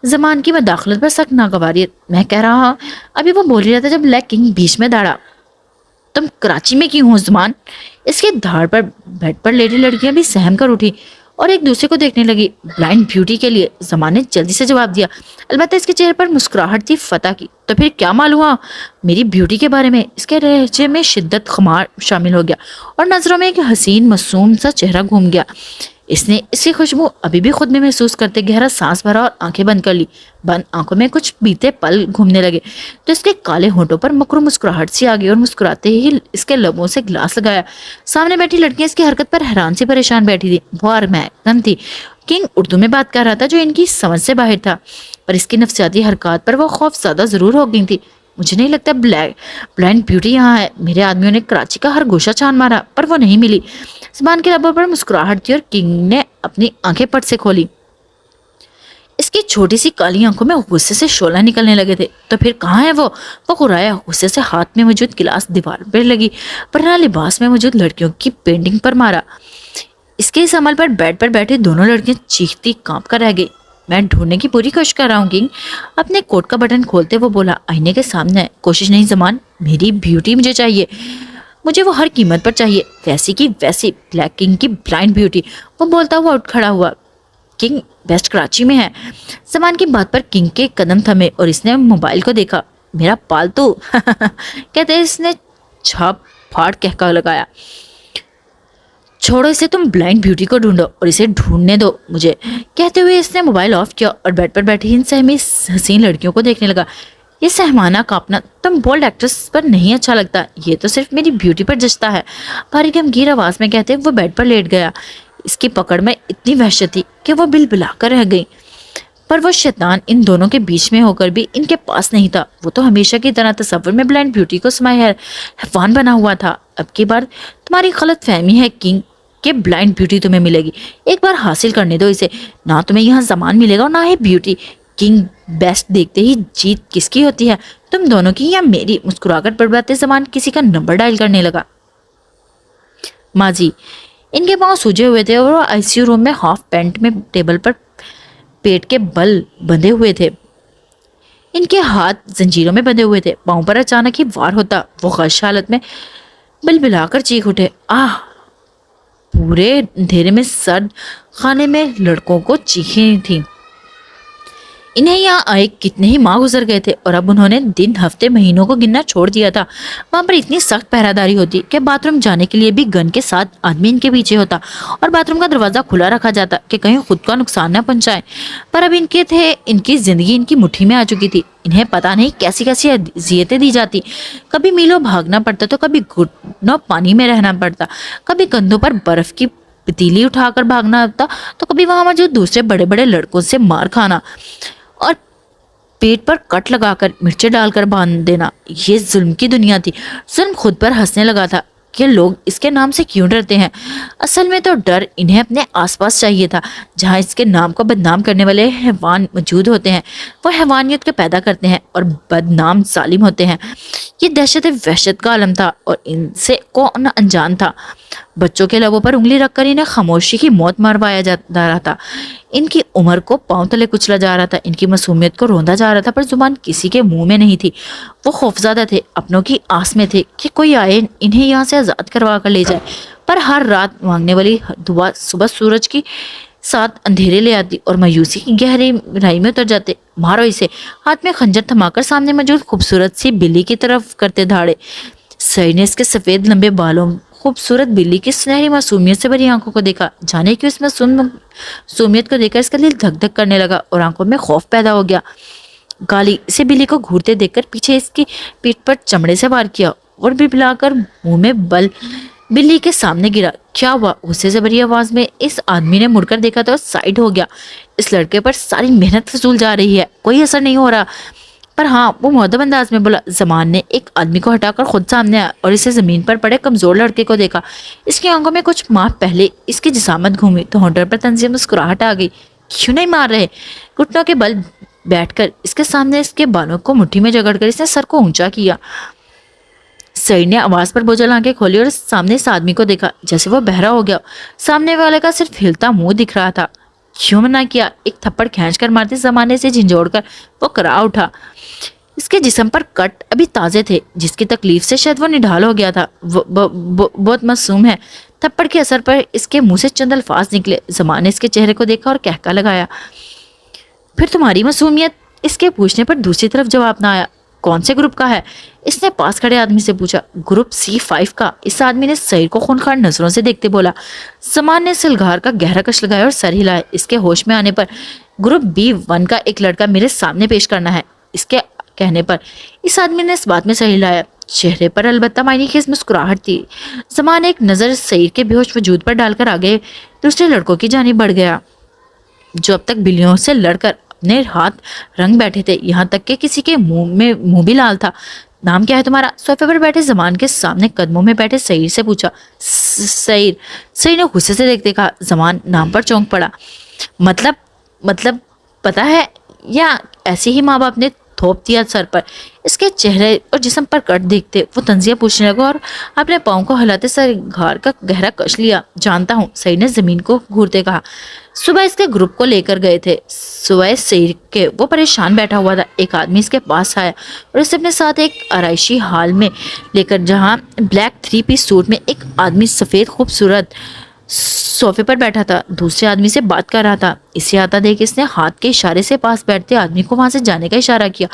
زمان کی مداخلت پر سخت ناگواری. میں کہہ رہا ہوں, ابھی وہ بول ہی رہا تھا جب بلیک کنگ بیچ میں داڑا. تم کراچی میں کیوں ہو زمان؟ اس کی دھاڑ پر بیڈ پر لیٹی لڑکیاں بھی سہم کر اٹھی اور ایک دوسرے کو دیکھنے لگی. بلائنڈ بیوٹی کے لیے, زمان نے جلدی سے جواب دیا. البتہ اس کے چہرے پر مسکراہٹ تھی فتح کی. تو پھر کیا معلوم ہوا میری بیوٹی کے بارے میں؟ اس کے لہجے میں شدت خمار شامل ہو گیا اور نظروں میں ایک حسین معصوم سا چہرہ گھوم گیا. اس نے اس کی خوشبو ابھی بھی خود میں محسوس کرتے گہرا سانس بھرا اور آنکھیں بند کر لی. بند آنکھوں میں کچھ بیتے پل گھومنے لگے تو اس کے کالے ہونٹوں پر مکرو مسکراہٹ سی آ گئی, اور مسکراتے ہی اس کے لبوں سے گلاس لگایا. سامنے بیٹھی لڑکیاں اس کی حرکت پر حیران سی پریشان بیٹھی تھی. وہ ارمینن تھی. کنگ اردو میں بات کر رہا تھا جو ان کی سمجھ سے باہر تھا, پر اس کی نفسیاتی حرکات پر وہ خوف زیادہ ضرور ہو گئی تھی. مجھے نہیں لگتا بلائنڈ بیوٹی یہاں ہے. میرے آدمیوں نے کراچی کا ہر گوشہ چھان مارا پر وہ نہیں ملی. زبان کے لبوں پر مسکراہٹ تھی اور کنگ نے اپنی آنکھیں پٹ سے کھولی. اس کی چھوٹی سی کالی آنکھوں میں غصے سے شعلہ نکلنے لگے تھے. تو پھر کہاں ہے وہ غرایا غصے سے ہاتھ میں موجود گلاس دیوار پر لگی پر نہ لباس میں موجود لڑکیوں کی پینٹنگ پر مارا. اس کے اس عمل پر بیڈ پر بیٹھے دونوں لڑکیاں چیختی کانپ کر رہ گئی۔ میں ڈھونڈنے کی پوری کوشش کر رہا ہوں کنگ، اپنے کوٹ کا بٹن کھولتے وہ بولا۔ آئینے کے سامنے ہے، کوشش نہیں زمان، میری بیوٹی مجھے چاہیے، مجھے وہ ہر قیمت پر چاہیے، ویسی کی ویسی، بلیک کنگ کی بلائنڈ بیوٹی۔ وہ بولتا ہوا اٹھ کھڑا ہوا۔ کنگ بیسٹ کراچی میں ہے۔ زمان کی بات پر کنگ کے قدم تھمے اور اس نے موبائل کو دیکھا۔ میرا پالتو کہتے اس نے چھاپ پھاڑ کہکا لگایا۔ چھوڑو اسے، تم بلائنڈ بیوٹی کو ڈھونڈو اور اسے ڈھونڈنے دو مجھے، کہتے ہوئے اس نے موبائل آف کیا اور بیڈ پر بیٹھی ان سہمی حسین لڑکیوں کو دیکھنے لگا۔ یہ سہمانہ کاپنا تم بولڈ ایکٹریس پر نہیں اچھا لگتا، یہ تو صرف میری بیوٹی پر جچتا ہے، بھاری گمگیر آواز میں کہتے وہ بیڈ پر لیٹ گیا۔ اس کی پکڑ میں اتنی وحشت تھی کہ وہ بل بلا کر رہ گئی، پر وہ شیطان ان دونوں کے بیچ میں ہو کر بھی ان کے پاس نہیں تھا۔ وہ تو ہمیشہ کی طرح تصور میں بلائنڈ بیوٹی کو سمائے حیوان بنا ہوا تھا۔ اب کی بار تمہاری غلط فہمی ہے کنگ کہ بلائنڈ بیوٹی تمہیں ملے گی، ایک بار حاصل کرنے دو اسے، نہ تمہیں یہاں زمان ملے گا اور نہ ہی بیوٹی۔ کنگ بیسٹ دیکھتے ہی جیت کس کی ہوتی ہے، تم دونوں کی یا میری؟ مسکرا کر بڑبڑاتے زمان کسی کا نمبر ڈائل کرنے لگا۔ ماضی ان کے پاؤں سوجے ہوئے تھے اور وہ آئی سی یو روم میں ہاف پینٹ میں ٹیبل پر پیٹ کے بل بندھے ہوئے تھے، ان کے ہاتھ زنجیروں میں بندھے ہوئے تھے۔ پاؤں پر اچانک ہی وار ہوتا وہ غش حالت میں بل بلا کر چیخ اٹھے۔ آہ! پورے اندھیرے میں سرد خانے میں لڑکوں کو چیخیں تھیں۔ انہیں یہاں آئے کتنے ہی ماہ گزر گئے تھے اور اب انہوں نے دن ہفتے مہینوں کو گننا چھوڑ دیا تھا۔ وہاں پر اتنی سخت پہراداری ہوتی کہ باتھ روم جانے کے لیے بھی گن کے ساتھ آدمی ان کے پیچھے ہوتا اور باتھ روم کا دروازہ کھلا رکھا جاتا کہ کہیں خود کا نقصان نہ پہنچائے۔ پر اب ان کی زندگی ان کی مٹھی میں آ چکی تھی۔ انہیں پتہ نہیں کیسی کیسی اذیتیں دی جاتی، کبھی میلوں بھاگنا پڑتا تو کبھی گھٹنوں پانی میں رہنا پڑتا، کبھی کندھوں پر برف کی پتیلی اٹھا کر بھاگنا ہوتا تو کبھی وہاں موجود دوسرے بڑے بڑے لڑکوں سے مار کھانا اور پیٹ پر کٹ لگا کر مرچیں ڈال کر باندھ دینا۔ یہ ظلم کی دنیا تھی۔ ظلم خود پر ہنسنے لگا تھا کہ لوگ اس کے نام سے کیوں ڈرتے ہیں۔ اصل میں تو ڈر انہیں اپنے آس پاس چاہیے تھا، جہاں اس کے نام کو بدنام کرنے والے حیوان موجود ہوتے ہیں۔ وہ حیوانیت کو پیدا کرتے ہیں اور بدنام ظالم ہوتے ہیں۔ یہ دہشت وحشت کا عالم تھا اور ان سے کون انجان تھا۔ بچوں کے لبوں پر انگلی رکھ کر انہیں خاموشی کی موت مروایا جا رہا تھا۔ ان کی عمر کو پاؤں تلے کچلا جا رہا تھا، ان کی معصومیت کو روندا جا رہا تھا، پر زبان کسی کے منہ میں نہیں تھی۔ وہ خوفزدہ تھے، اپنوں کی آس میں تھے کہ کوئی آئے انہیں یہاں سے آزاد کروا کر لے جائے، پر ہر رات مانگنے والی دعا صبح سورج کی ساتھ اندھیرے لے آتی اور مایوسی کی گہری رائی میں اتر جاتے۔ مارو اسے، ہاتھ میں خنجر تھما کر سامنے موجود خوبصورت سی بلی کی طرف کرتے دھاڑے۔ سعید نے اس کے سفید لمبے بالوں، خوبصورت بلی کی سنہری معصومیت سے بھری آنکھوں کو دیکھا۔ جانے کہ اس معصومیت کو دیکھ کر اس کا دل دھک دھک کرنے لگا اور آنکھوں میں خوف پیدا ہو گیا۔ گالی اسے بلی کو گھورتے دیکھ کر پیچھے اس کی پیٹھ پر چمڑے سے وار کیا اور بلا کر منہ میں بل بلی کے سامنے گرا۔ کیا ہوا؟ غصے سے بھری آواز میں اس آدمی نے مڑ کر دیکھا تو سائڈ ہو گیا۔ اس لڑکے پر ساری محنت فضول جا رہی ہے، کوئی اثر نہیں ہو رہا۔ پر ہاں، وہ مؤدب انداز میں بولا۔ زمان نے ایک آدمی کو ہٹا کر خود سامنے آیا اور اسے زمین پر پڑے کمزور لڑکے کو دیکھا۔ اس کی آنکھوں میں کچھ ماہ پہلے اس کی جسامت گھومی تو ہونٹوں پر تنزیہ مسکراہٹ آ گئی۔ کیوں نہیں مار رہے؟ گھٹنوں کے بل بیٹھ کر اس کے سامنے اس کے بالوں کو مٹھی میں جگڑ کر اس نے سر کو اونچا کیا۔ سعید نے آواز پر بوجھل آنکھیں کھولی اور سامنے اس آدمی کو دیکھا جیسے وہ بہرا ہو گیا۔ سامنے والے کا صرف ہلتا منہ دکھ رہا تھا۔ کیوں منع کیا؟ ایک تھپڑ کھینچ کر مارتے زمانے سے جھنجھوڑ کر وہ کرا اٹھا۔ اس کے جسم پر کٹ ابھی تازے تھے، جس کی تکلیف سے شاید وہ نڈھال ہو گیا تھا۔ بہت معصوم ہے۔ تھپڑ کے اثر پر اس کے منہ سے چند الفاظ نکلے۔ زمان نے اس کے چہرے کو دیکھا اور کہکا لگایا۔ پھر تمہاری معصومیت؟ اس کے پوچھنے پر دوسری طرف جواب نہ آیا۔ کون سے گروپ کا ہے؟ اس نے پاس کھڑے آدمی سے پوچھا۔ گروپ C5 کا، اس آدمی نے سعید کو خونخوار نظروں سے دیکھتے بولا۔ زمان نے سلگار کا گہرا کش لگایا اور سر ہلایا۔ اس کے ہوش میں آنے پر گروپ B1 کا ایک لڑکا میرے سامنے پیش کرنا ہے۔ اس کے کہنے پر اس آدمی نے اس بات میں سر ہلایا۔ چہرے پر البتہ معنی خیز مسکراہٹ تھی۔ زمان نے ایک نظر سعید کے بے ہوش وجود پر ڈال کر آگے دوسرے لڑکوں کی جانب بڑھ گیا جو اب تک بلیوں سے لڑ کر اپنے ہاتھ رنگ بیٹھے تھے، یہاں تک کہ کسی کے منہ بھی لال تھا۔ نام کیا ہے تمہارا؟ صوفے پر بیٹھے زمان کے سامنے قدموں میں بیٹھے سعید سے پوچھا۔ سعید نے غصے سے دیکھتے کہا۔ زمان نام پر چونک پڑا۔ مطلب پتا ہے یا ایسے ہی ماں باپ نے تھوپ دیا سر پر. اس کے چہرے اور جسم پر کٹ دیکھتے وہ تنزیہ پوچھنے لگا اور اپنے پاؤں کو ہلاتے سر گھار کا گہرا کش لیا. جانتا ہوں, سعید نے زمین کو گھورتے کہا. صبح اس کے گروپ کو لے کر گئے تھے. سوائے سعید کے وہ پریشان بیٹھا ہوا تھا. ایک آدمی اس کے پاس آیا اور اسے اپنے ساتھ ایک آرائشی ہال میں لے کر, جہاں بلیک 3 پیس سوٹ میں ایک آدمی سفید خوبصورت صوفے پر بیٹھا تھا, دوسرے آدمی سے بات کر رہا تھا. اسے آتا دیکھ اس نے ہاتھ کے اشارے سے پاس بیٹھتے آدمی کو وہاں سے جانے کا اشارہ کیا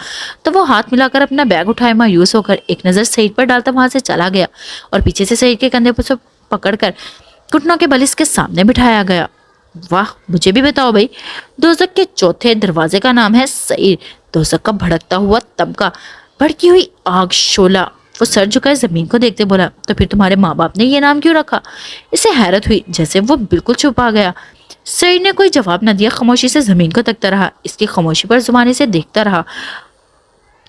تو وہ ہاتھ ملا کر اپنا بیگ اٹھائے مایوس ہو کر ایک نظر سعید پر ڈالتا وہاں سے چلا گیا اور پیچھے سے سعید کے کندھے پر پکڑ کر گھٹنوں کے بل اس کے سامنے بٹھایا گیا. واہ, مجھے بھی بتاؤ بھائی. دوزخ کے چوتھے دروازے کا نام ہے سعید. دوزخ کا بھڑکتا ہوا طبقہ, بھڑکی ہوئی آگ شعلہ. وہ سر جھکائے زمین کو دیکھتے بولا, تو پھر تمہارے ماں باپ نے یہ نام کیوں رکھا؟ اسے حیرت ہوئی جیسے وہ بالکل چھپا گیا. سعید نے کوئی جواب نہ دیا, خاموشی سے زمین کو تکتا رہا. اس کی خاموشی پر زبانی سے دیکھتا رہا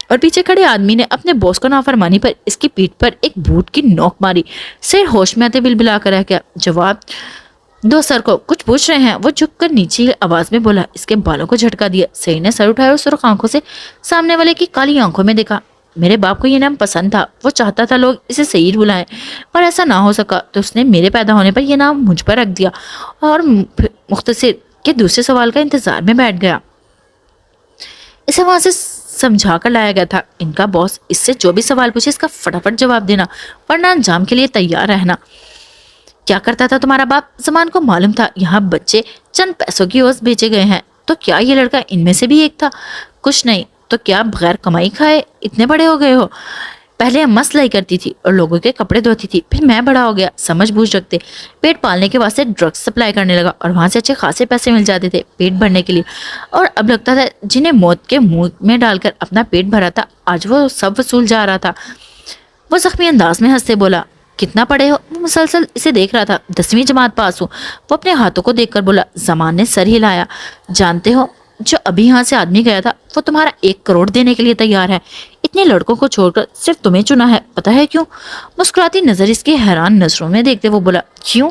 اور پیچھے کھڑے آدمی نے اپنے باس کو نافرمانی پر اس کی پیٹھ پر ایک بوٹ کی نوک ماری. سعید ہوش میں آتے بلبلا کر رہ گیا. جواب دو سر کو, کچھ پوچھ رہے ہیں؟ وہ جھک کر نیچی آواز میں بولا. اس کے بالوں کو جھٹکا دیا. سعید نے سر اٹھایا اور سرخ آنکھوں سے سامنے والے کی کالی آنکھوں میں دیکھا. میرے باپ کو یہ نام پسند تھا, وہ چاہتا تھا لوگ اسے سعید بلائیں, پر ایسا نہ ہو سکا تو اس نے میرے پیدا ہونے پر یہ نام مجھ پر رکھ دیا اور مختصر کے دوسرے سوال کا انتظار میں بیٹھ گیا. اسے وہاں سے سمجھا کر لایا گیا تھا. ان کا باس اس سے جو بھی سوال پوچھے اس کا فٹافٹ جواب دینا, ورنہ انجام کے لیے تیار رہنا. کیا کرتا تھا تمہارا باپ؟ زمان کو معلوم تھا یہاں بچے چند پیسوں کی عوض بیچے گئے ہیں, تو کیا یہ لڑکا ان میں سے بھی ایک تھا؟ کچھ نہیں تو کیا بغیر کمائی کھائے اتنے بڑے ہو گئے ہو؟ پہلے اماں سلائی کرتی تھی اور لوگوں کے کپڑے دھوتی تھی, پھر میں بڑا ہو گیا, سمجھ بوجھ رکھتے, پیٹ پالنے کے واسطے ڈرگس سپلائی کرنے لگا اور وہاں سے اچھے خاصے پیسے مل جاتے تھے پیٹ بھرنے کے لیے, اور اب لگتا تھا جنہیں موت کے منہ میں ڈال کر اپنا پیٹ بھرا تھا آج وہ سب وصول جا رہا تھا. وہ زخمی انداز میں ہنستے بولا, کتنا پڑھے ہو؟ وہ مسلسل اسے دیکھ رہا تھا. 10ویں جماعت پاس ہوں. وہ اپنے ہاتھوں کو دیکھ کر بولا. زمان نے سر ہلایا. جانتے ہو جو ابھی یہاں سے آدمی گیا تھا وہ تمہارا 1 کروڑ دینے کے لیے تیار ہے. اتنے لڑکوں کو چھوڑ کر صرف تمہیں چنا ہے. پتا ہے کیوں؟ مسکراتی نظر اس کی حیران نظروں میں دیکھتے وہ بولا, کیوں؟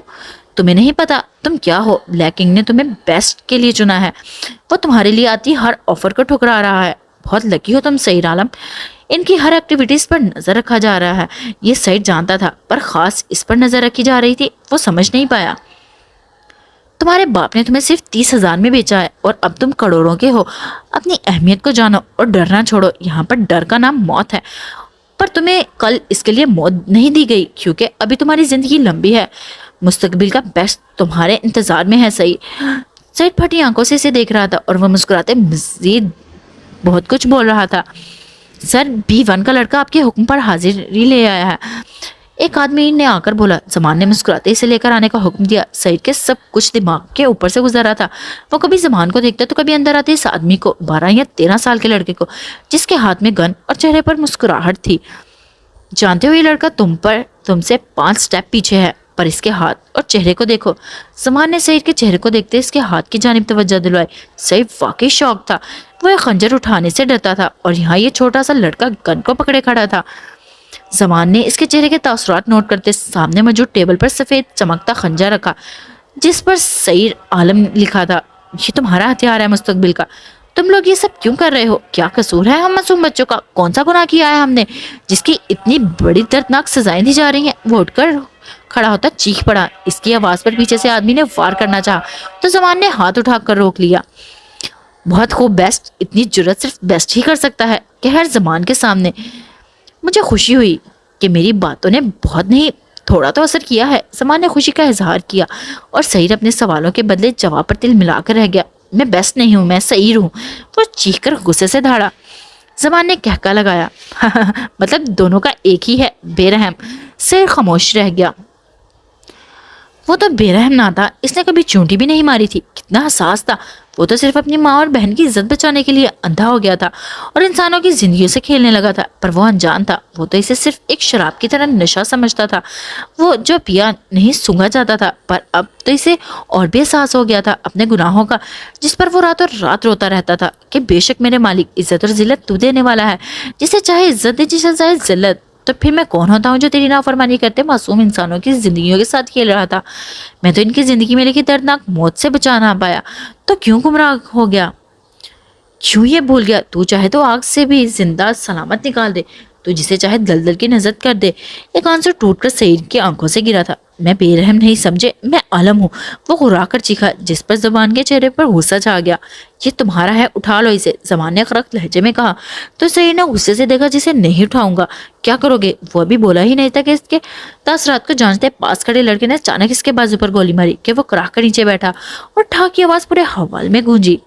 تمہیں نہیں پتا تم کیا ہو؟ بلیک کنگ نے تمہیں بیسٹ کے لیے چنا ہے. وہ تمہارے لیے آتی ہر آفر کو ٹھکرا رہا ہے. بہت لکی ہو تم سعید عالم. ان کی ہر ایکٹیویٹیز پر نظر رکھا جا رہا ہے. یہ سعید جانتا تھا, پر خاص اس پر نظر رکھی جا رہی تھی. وہ سمجھ نہیں پایا. تمہارے باپ نے تمہیں صرف 30,000 میں بیچا ہے اور اب تم کروڑوں کے ہو. اپنی اہمیت کو جانو اور ڈرنا چھوڑو. یہاں پر ڈر کا نام موت ہے, پر تمہیں کل اس کے لیے موت نہیں دی گئی کیونکہ ابھی تمہاری زندگی لمبی ہے. مستقبل کا بیسٹ تمہارے انتظار میں ہے. سعید پھٹی آنکھوں سے اسے دیکھ رہا تھا اور وہ مسکراتے مزید بہت کچھ بول رہا تھا. سر B1 کا لڑکا آپ کے حکم پر حاضری لے آیا ہے. ایک آدمی نے آ کر بولا. زمان نے مسکراتے اسے لے کر آنے کا حکم دیا. سعید کے سب کچھ دماغ کے اوپر سے گزر رہا تھا. وہ کبھی زمان کو دیکھتا تو کبھی اندر آتے اس آدمی کو, 12 یا 13 سال کے لڑکے کو, جس کے ہاتھ میں گن اور چہرے پر مسکراہٹ تھی. جانتے ہو یہ لڑکا تم سے 5 سٹیپ پیچھے ہے, پر اس کے ہاتھ اور چہرے کو دیکھو. زمان نے سعید کے چہرے کو دیکھتے اس کے ہاتھ کی جانب توجہ دلوائی. سعید واقعی شوق تھا. وہ ایک خنجر اٹھانے سے ڈرتا تھا اور یہاں یہ چھوٹا سا لڑکا گن کو پکڑے کھڑا تھا. زمان نے اس کے چہرے کے تاثرات نوٹ کرتے سامنے موجود ٹیبل پر سفید چمکتا خنجر رکھا جس پر سعید عالم لکھا تھا. یہ تمہارا ہتھیار ہے مستقبل کا. تم لوگ یہ سب کیوں کر رہے ہو؟ کیا قصور ہے ہم معصوم بچوں کا؟ کون سا گناہ کیا ہے ہم نے جس کی اتنی بڑی دردناک سزائیں دی جا رہی ہیں؟ وہ اٹھ کر کھڑا ہوتا چیخ پڑا. اس کی آواز پر پیچھے سے آدمی نے وار کرنا چاہا تو زمان نے ہاتھ اٹھا کر روک لیا. بہت خوب بیسٹ. اتنی جرت صرف بیسٹ ہی کر سکتا ہے کہ ہر زمان کے سامنے. مجھے خوشی ہوئی کہ میری باتوں نے بہت نہیں تھوڑا تو اثر کیا ہے. زمان نے خوشی کا اظہار کیا اور سعید اپنے سوالوں کے بدلے جواب پر دل ملا کر رہ گیا. میں بیسٹ نہیں ہوں, میں سعید ہوں. وہ چیخ کر غصے سے دھاڑا. زمان نے کہکا لگایا. مطلب دونوں کا ایک ہی ہے, بے رحم. سعید خاموش رہ گیا. وہ تو بے رحم نہ تھا, اس نے کبھی چونٹی بھی نہیں ماری تھی. کتنا حساس تھا. وہ تو صرف اپنی ماں اور بہن کی عزت بچانے کے لیے اندھا ہو گیا تھا اور انسانوں کی زندگیوں سے کھیلنے لگا تھا. پر وہ انجان تھا. وہ تو اسے صرف ایک شراب کی طرح نشہ سمجھتا تھا, وہ جو پیا نہیں سونگا جاتا تھا. پر اب تو اسے اور بھی احساس ہو گیا تھا اپنے گناہوں کا, جس پر وہ رات اور رات روتا رہتا تھا کہ بے شک میرے مالک عزت اور ذلت تو دینے والا ہے. جسے چاہے عزت دے, جسے چاہے ذلت. تو پھر میں کون ہوتا ہوں جو تیری نافرمانی کرتے معصوم انسانوں کی زندگیوں کے ساتھ کھیل رہا تھا؟ میں تو ان کی زندگی میں لکھی دردناک موت سے بچا نہ پایا, تو کیوں گمراہ ہو گیا؟ کیوں یہ بھول گیا؟ تو چاہے تو آگ سے بھی زندہ سلامت نکال دے، تو جسے چاہے دلدل کی نظر کر دے۔ ایک آنسر ٹوٹ کر سعید کی آنکھوں سے گرا تھا۔ میں بے رحم نہیں سمجھے، میں عالم ہوں، وہ غرا کر چیخا، جس پر زبان کے چہرے پر غصہ چھا گیا۔ یہ تمہارا ہے، اٹھا لو اسے، زبان نے خرخت لہجے میں کہا۔ تو سعید نے غصے سے دیکھا، جسے نہیں اٹھاؤں گا۔ کیا کرو گے؟ وہ ابھی بولا ہی نہیں تھا کہ اس کے تاثرات کو جانچتے پاس کھڑے لڑکے نے اچانک اس کے بازو پر گولی ماری کہ وہ کراہ کر نیچے بیٹھا اور ٹھا کی آواز پورے حوال میں گونجی۔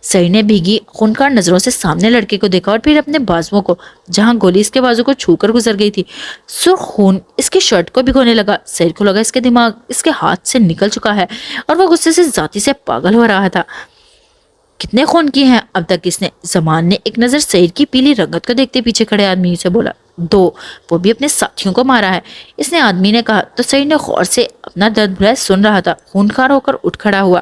سعید نے بھیگی خونخوار نظروں سے سامنے لڑکے کو دیکھا اور پھر اپنے بازوؤں کو، جہاں گولی اس کے بازو کو چھو کر گزر گئی تھی۔ سرخ خون اس کی شرٹ کو بھگونے لگا۔ سعید کو لگا اس کے دماغ اس کے ہاتھ سے نکل چکا ہے اور وہ غصے سے ذاتی سے پاگل ہو رہا تھا۔ کتنے خون کی ہیں اب تک اس نے؟ زمان نے ایک نظر سعید کی پیلی رنگت کو دیکھتے پیچھے کھڑے آدمی سے بولا۔ 2، وہ بھی اپنے ساتھیوں کو مارا ہے، اس نے آدمی نے کہا۔ تو سعید نے غور سے اپنا درد بھرا سن رہا تھا۔ خونخوار ہو کر اٹھ کھڑا ہوا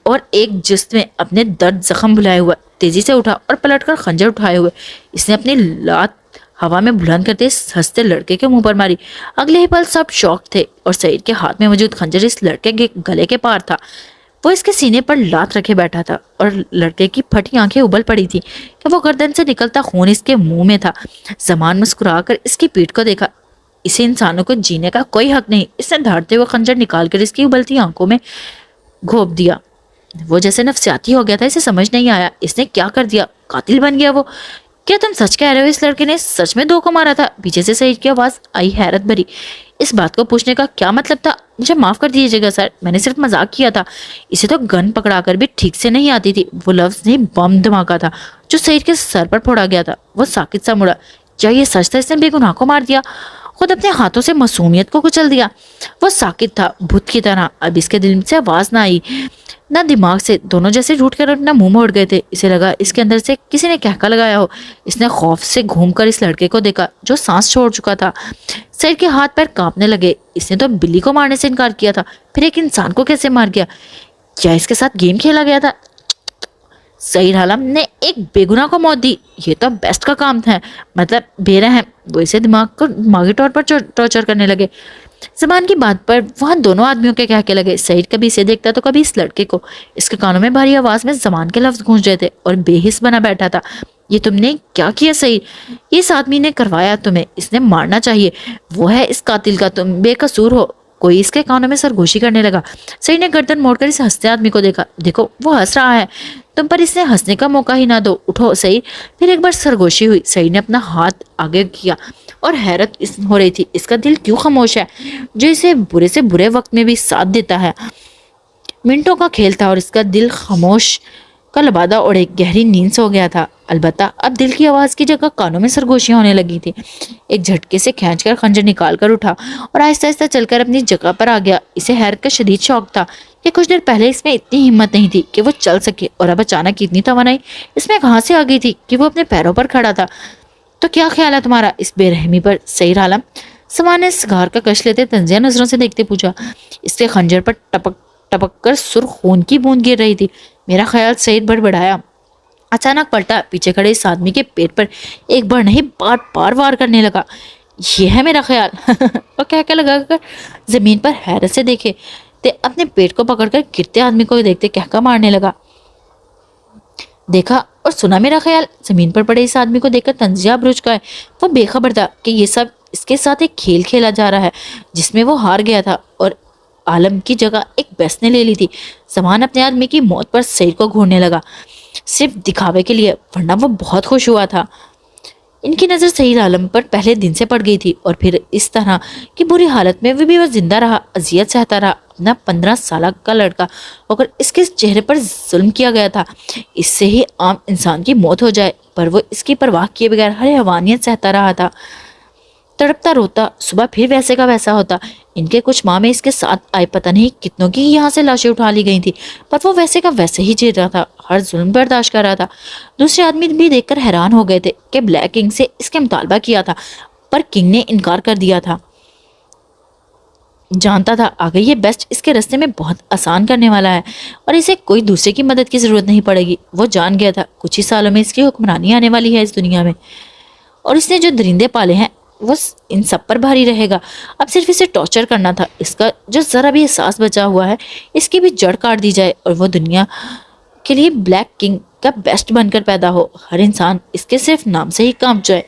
اور ایک جست میں اپنے درد زخم بھلائے ہوا تیزی سے اٹھا اور پلٹ کر خنجر اٹھائے ہوئے اس نے اپنی لات ہوا میں بلند کرتے ہنستے لڑکے کے منہ پر ماری۔ اگلے ہی پل سب شوق تھے اور سعید کے ہاتھ میں موجود خنجر اس لڑکے کے گلے کے پار تھا۔ وہ اس کے سینے پر لات رکھے بیٹھا تھا اور لڑکے کی پھٹی آنکھیں ابل پڑی تھی کہ وہ گردن سے نکلتا خون اس کے منہ میں تھا۔ زمان مسکرا کر اس کی پیٹھ کو دیکھا۔ اسے انسانوں کو جینے کا کوئی حق نہیں، اس نے دھاڑتے ہوئے خنجر نکال کر اس کی ابلتی آنکھوں میں گھونپ دیا۔ وہ جیسے نفسیاتی ہو گیا تھا، اسے سمجھ نہیں آیا اس نے کیا کر دیا، قاتل بن گیا وہ۔ کیا تم سچ کہہ رہے ہو اس لڑکے نے سچ میں 2 کو مارا تھا؟ پیچھے سے سعید کی آواز آئی حیرت بھری۔ اس بات کو پوچھنے کا کیا مطلب تھا؟ مجھے معاف کر دیجیے گا سر، میں نے صرف مذاق کیا تھا۔ اسے تو گن پکڑا کر بھی ٹھیک سے نہیں آتی تھی۔ وہ لفظ نہیں، بم دھماکہ تھا جو سعید کے سر پر پھوڑا گیا تھا۔ وہ ساکت سا مڑا۔ کیا یہ سچ تھا اس نے بے گناہ کو مار دیا، خود اپنے ہاتھوں سے معصومیت کو کچل دیا؟ وہ ساکت تھا بت کی طرح۔ اب اس کے دل سے آواز نہ آئی نہ دماغ سے، دونوں جیسے ٹوٹ کر اپنا منہ موڑ گئے تھے۔ اسے لگا اس کے اندر سے کسی نے کہکا لگایا ہو۔ اس نے خوف سے گھوم کر اس لڑکے کو دیکھا جو سانس چھوڑ چکا تھا۔ سعید کے ہاتھ پیر کانپنے لگے۔ اس نے تو بلی کو مارنے سے انکار کیا تھا، پھر ایک انسان کو کیسے مار گیا؟ کیا اس کے ساتھ گیم کھیلا گیا تھا؟ سعید عالم نے ایک بے گناہ کو موت دی، یہ تو بیسٹ کا کام ہے، مطلب بے رحم۔ وہ اسے دماغی طور پر ٹارچر کرنے لگے۔ زبان کی بات پر وہاں دونوں آدمیوں کے کہکے لگے۔ سعید کبھی اسے دیکھتا تو کبھی اس لڑکے کو۔ اس کے کانوں میں بھاری آواز میں زبان کے لفظ گونج رہے تھے اور بے حس بنا بیٹھا تھا۔ یہ تم نے کیا کیا سعید؟ یہ اس آدمی نے کروایا تمہیں، اس نے مارنا چاہیے، وہ ہے اس قاتل کا، تم بے قصور ہو۔ کوئی اس کے کانوں میں سرگوشی کرنے لگا۔ سعید نے گردن موڑ کر اس ہنستے آدمی کو دیکھا۔ دیکھو وہ ہنس رہا ہے، تم پر اس نے ہنسنے کا موقع ہی نہ دو، اٹھو سعید۔ پھر ایک بار سرگوشی ہوئی۔ سعید نے اپنا ہاتھ آگے کیا اور حیرت ہو رہی تھی، اس کا دل کیوں خاموش ہے جو اسے برے سے برے وقت میں بھی ساتھ دیتا ہے۔ منٹوں کا کھیل تھا اور اس کا دل خاموش کا لبادہ اور ایک گہری نیند سو گیا تھا۔ البتہ اب دل کی آواز کی جگہ کانوں میں سرگوشیاں ہونے لگی تھی۔ ایک جھٹکے سے کھینچ کر خنجر نکال کر اٹھا اور آہستہ آہستہ چل کر اپنی جگہ پر آ گیا۔ اسے حیرت کا شدید شوق تھا کہ کچھ دیر پہلے اس میں اتنی ہمت نہیں تھی کہ وہ چل سکے، اور اب اچانک اتنی توانائی اس میں کہاں سے آ گئی تھی کہ وہ اپنے پیروں پر کھڑا تھا۔ تو کیا خیال ہے تمہارا اس بے رحمی پر سعید عالم؟ سمان نے سگار کا کش لیتے تنزیہ نظروں سے دیکھتے پوچھا۔ اس کے خنجر پر ٹپک ٹپک کر سرخ خون کی بوند گر رہی تھی۔ میرا خیال، سعید بڑبڑایا، اچانک پلٹا، پیچھے کھڑے اس آدمی کے پیٹ پر ایک بار نہیں بار بار وار کرنے لگا۔ یہ ہے میرا خیال اور کہہ لگا کر زمین پر حیرت سے دیکھے تے اپنے پیٹ کو پکڑ کر گرتے آدمی کو دیکھتے کہکا مارنے لگا۔ دیکھا اور سنا میرا خیال؟ زمین پر پڑے اس آدمی کو دیکھ کر تنزیہ ابروج کا ہے۔ وہ بے خبر تھا کہ یہ سب اس کے ساتھ ایک کھیل کھیلا جا رہا ہے جس میں وہ ہار گیا تھا اور عالم کی جگہ ایک بیس نے لے لی تھی۔ زمان اپنے آدمی کی موت پر سعید کو گھورنے لگا، صرف دکھاوے کے لیے، ورنہ وہ بہت خوش ہوا تھا۔ ان کی نظر سعید عالم پر پہلے دن سے پڑ گئی تھی اور پھر اس طرح کی بری حالت میں بھی وہ زندہ رہا، اذیت سہتا رہا۔ اپنا 15 سالہ کا لڑکا ہو کر اس کے چہرے پر ظلم کیا گیا تھا۔ اس سے ہی عام انسان کی موت ہو جائے، پر وہ اس کی پرواہ کیے بغیر ہر حیوانیت سہتا رہا تھا، تڑپتا روتا۔ صبح پھر ویسے کا ویسا ہوتا۔ ان کے کچھ ماہ میں اس کے ساتھ آئے، پتہ نہیں کتنوں کی یہاں سے لاشیں اٹھا لی گئی تھی، پر وہ ویسے کا ویسے ہی جیل رہا تھا، ہر ظلم برداشت کر رہا تھا۔ دوسرے آدمی بھی دیکھ کر حیران ہو گئے تھے کہ بلیک کنگ سے اس کے مطالبہ کیا تھا، پر کنگ نے انکار کر دیا تھا۔ جانتا تھا آگے یہ بیسٹ اس کے رستے میں بہت آسان کرنے والا ہے اور اسے کوئی دوسرے کی مدد کی ضرورت نہیں پڑے گی۔ وہ جان گیا تھا کچھ ہی سالوں میں اس کی حکمرانی آنے والی ہے اس دنیا میں، اور اس نے جو درندے پالے ہیں وہ ان سب پر بھاری رہے گا۔ اب صرف اسے ٹارچر کرنا تھا، اس کا جو ذرا بھی احساس بچا ہوا ہے اس کی بھی جڑ کاٹ دی جائے اور وہ دنیا کے لیے بلیک کنگ کا بیسٹ بن کر پیدا ہو. ہر انسان اس کے صرف نام سے ہی کانپ جائے.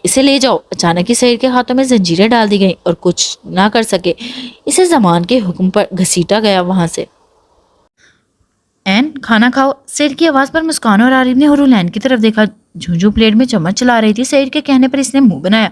اسے لے جاؤ. اچانک ہی سعید کے ہاتھوں میں زنجیریں ڈال دی گئیں اور کچھ نہ کر سکے. اسے زمان کے حکم پر گھسیٹا گیا وہاں سے. این کھانا کھاؤ. سعید کی آواز پر مسکان اور عارف نے ہورولین کی طرف دیکھا. جھنجھو پلیٹ میں چمچ چلا رہی تھی. سعید کے کہنے پر اس نے منہ بنایا.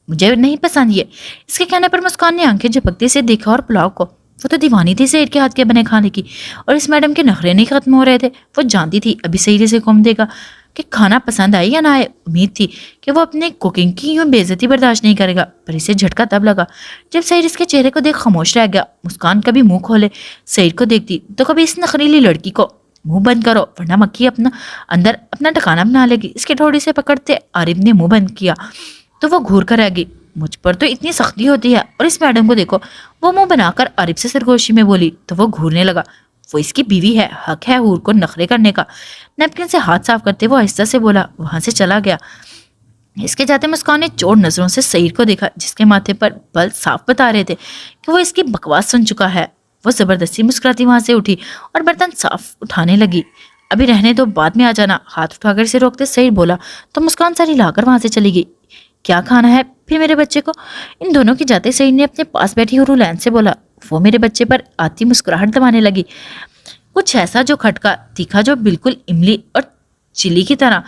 مجھے نہیں پسند یہ. اس کے کہنے پر مسکان نے آنکھیں جھپکتے سے دیکھا اور پلاؤ کو. وہ تو دیوانی تھی سعید کے ہاتھ کے بنے کھانے کی اور اس میڈم کے نخرے نہیں ختم ہو رہے تھے. وہ جانتی تھی ابھی سعید سے کم دے گا کہ کھانا پسند آئے یا نہ آئے. امید تھی کہ وہ اپنے کوکنگ کی یوں بے عزتی برداشت نہیں کرے گا. پر اسے جھٹکا تب لگا جب سعید اس کے چہرے کو دیکھ خاموش رہ گیا. مسکان کبھی منہ کھولے سعید کو دیکھتی تو کبھی اس نخریلی لڑکی کو. منہ بند کرو ورنہ مکھی اپنا ٹھکانہ بنا لے گی. اس کے ٹھوڑی سے پکڑتے عارف نے منہ بند کیا تو وہ گھور کر رہ گئی. مجھ پر تو اتنی سختی ہوتی ہے اور اس میڈم کو دیکھو. وہ منہ بنا کر عارف سے سرگوشی میں بولی تو وہ گھورنے لگا. وہ اس کی بیوی ہے, حق ہے حور کو نخرے کرنے کا. نیپکن سے ہاتھ صاف کرتے وہ آہستہ سے بولا. وہاں سے چلا گیا. اس کے جاتے مسکان نے چور نظروں سے سعید کو دیکھا جس کے ماتھے پر بل صاف بتا رہے تھے کہ وہ اس کی بکواس سن چکا ہے. وہ زبردستی مسکراتی وہاں سے اٹھی اور برتن صاف اٹھانے لگی. ابھی رہنے دو, بعد میں آ جانا. ہاتھ اٹھا کر اسے روکتے سعید بولا تو مسکان ساری لا کر وہاں سے چلی گئی. کیا کھانا ہے پھر میرے بچے کو؟ ان دونوں کی جاتے سعید نے اپنے پاس بیٹھی ہورولین سے بولا. وہ میرے بچے پر آتی مسکراہٹ دبانے لگی. کچھ ایسا جو کھٹکا تیکھا, جو بالکل املی اور چلی کی طرح,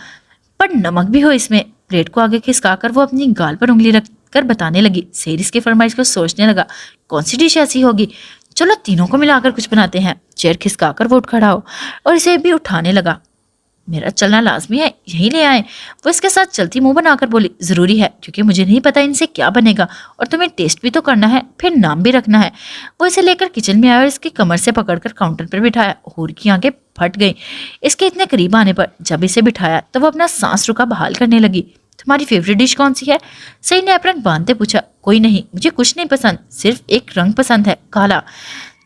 پر نمک بھی ہو اس میں. پلیٹ کو آگے کھسکا کر وہ اپنی گال پر انگلی رکھ کر بتانے لگی. سعید اس کی فرمائش کو سوچنے لگا. کون سی ڈش ایسی ہوگی؟ چلو تینوں کو ملا کر کچھ بناتے ہیں. چیئر کھسکا کر وہ اٹھ کھڑا ہو اور اسے بھی اٹھانے لگا. میرا چلنا لازمی ہے, یہی لے آئیں. وہ اس کے ساتھ چلتی منہ بنا کر بولی. ضروری ہے کیونکہ مجھے نہیں پتا ان سے کیا بنے گا اور تمہیں ٹیسٹ بھی تو کرنا ہے, پھر نام بھی رکھنا ہے. وہ اسے لے کر کچن میں آیا اور اس کی کمر سے پکڑ کر کاؤنٹر پر بٹھایا. حور کی آنکھیں پھٹ گئیں اس کے اتنے قریب آنے پر. جب اسے بٹھایا تو وہ اپنا سانس رکا بحال کرنے لگی. تمہاری فیوریٹ ڈش کون سی ہے؟ سعید نے اپرن باندھتے پوچھا. کوئی نہیں, مجھے کچھ نہیں پسند, صرف ایک رنگ پسند ہے, کالا,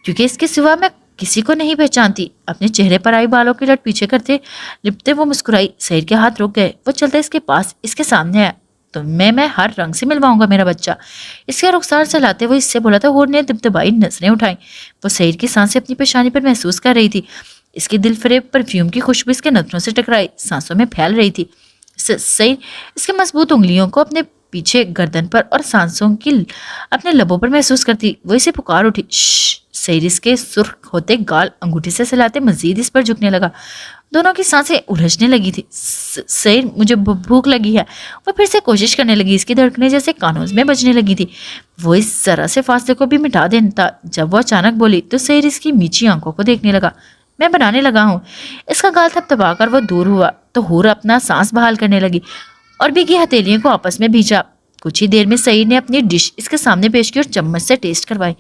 کیونکہ اس کے سوا میں کسی کو نہیں پہچانتی. اپنے چہرے پر آئی بالوں کی لٹ پیچھے کرتے لپٹے وہ مسکرائی. سعید کے ہاتھ رک گئے. وہ چلتے اس کے پاس اس کے سامنے آیا. تو میں ہر رنگ سے ملواؤں گا میرا بچہ. اس کے رخسار سے لاتے وہ اس سے بولا تھا. حور نے دبدبائی نظریں اٹھائیں. وہ سعید کی سانسیں اپنی پیشانی پر محسوس کر رہی تھی. اس کی دل فریب پرفیوم کی خوشبو اس کے نتنوں سے ٹکرائی سانسوں میں پھیل رہی تھی. سعید اس کے مضبوط انگلیوں کو اپنے پیچھے گردن پر اور سانسوں کی اپنے لبوں پر محسوس کرتی. وہ اسے پکار اٹھی. سعید اس کے سرخ ہوتے گال انگوٹھی سے سلاتے مزید اس پر جھکنے لگا. دونوں کی سانسیں الجھنے لگی تھی. سعید مجھے بھوک لگی ہے. وہ پھر سے کوشش کرنے لگی. اس کی دھڑکنیں جیسے کانوں میں بجنے لگی تھی. وہ اس ذرا سے فاصلے کو بھی مٹا دیتا. جب وہ اچانک بولی تو سعید اس کی میچھی آنکھوں کو دیکھنے لگا. میں بنانے لگا ہوں. اس کا گال تھپ تھپا کر وہ دور ہوا تو حور اپنا سانس بحال کرنے لگی اور بھیگی ہتھیلیوں کو آپس میں بھیجا. کچھ ہی دیر میں سعید نے اپنی ڈش اس کے سامنے پیش کی اور چمچ سے ٹیسٹ کروائی.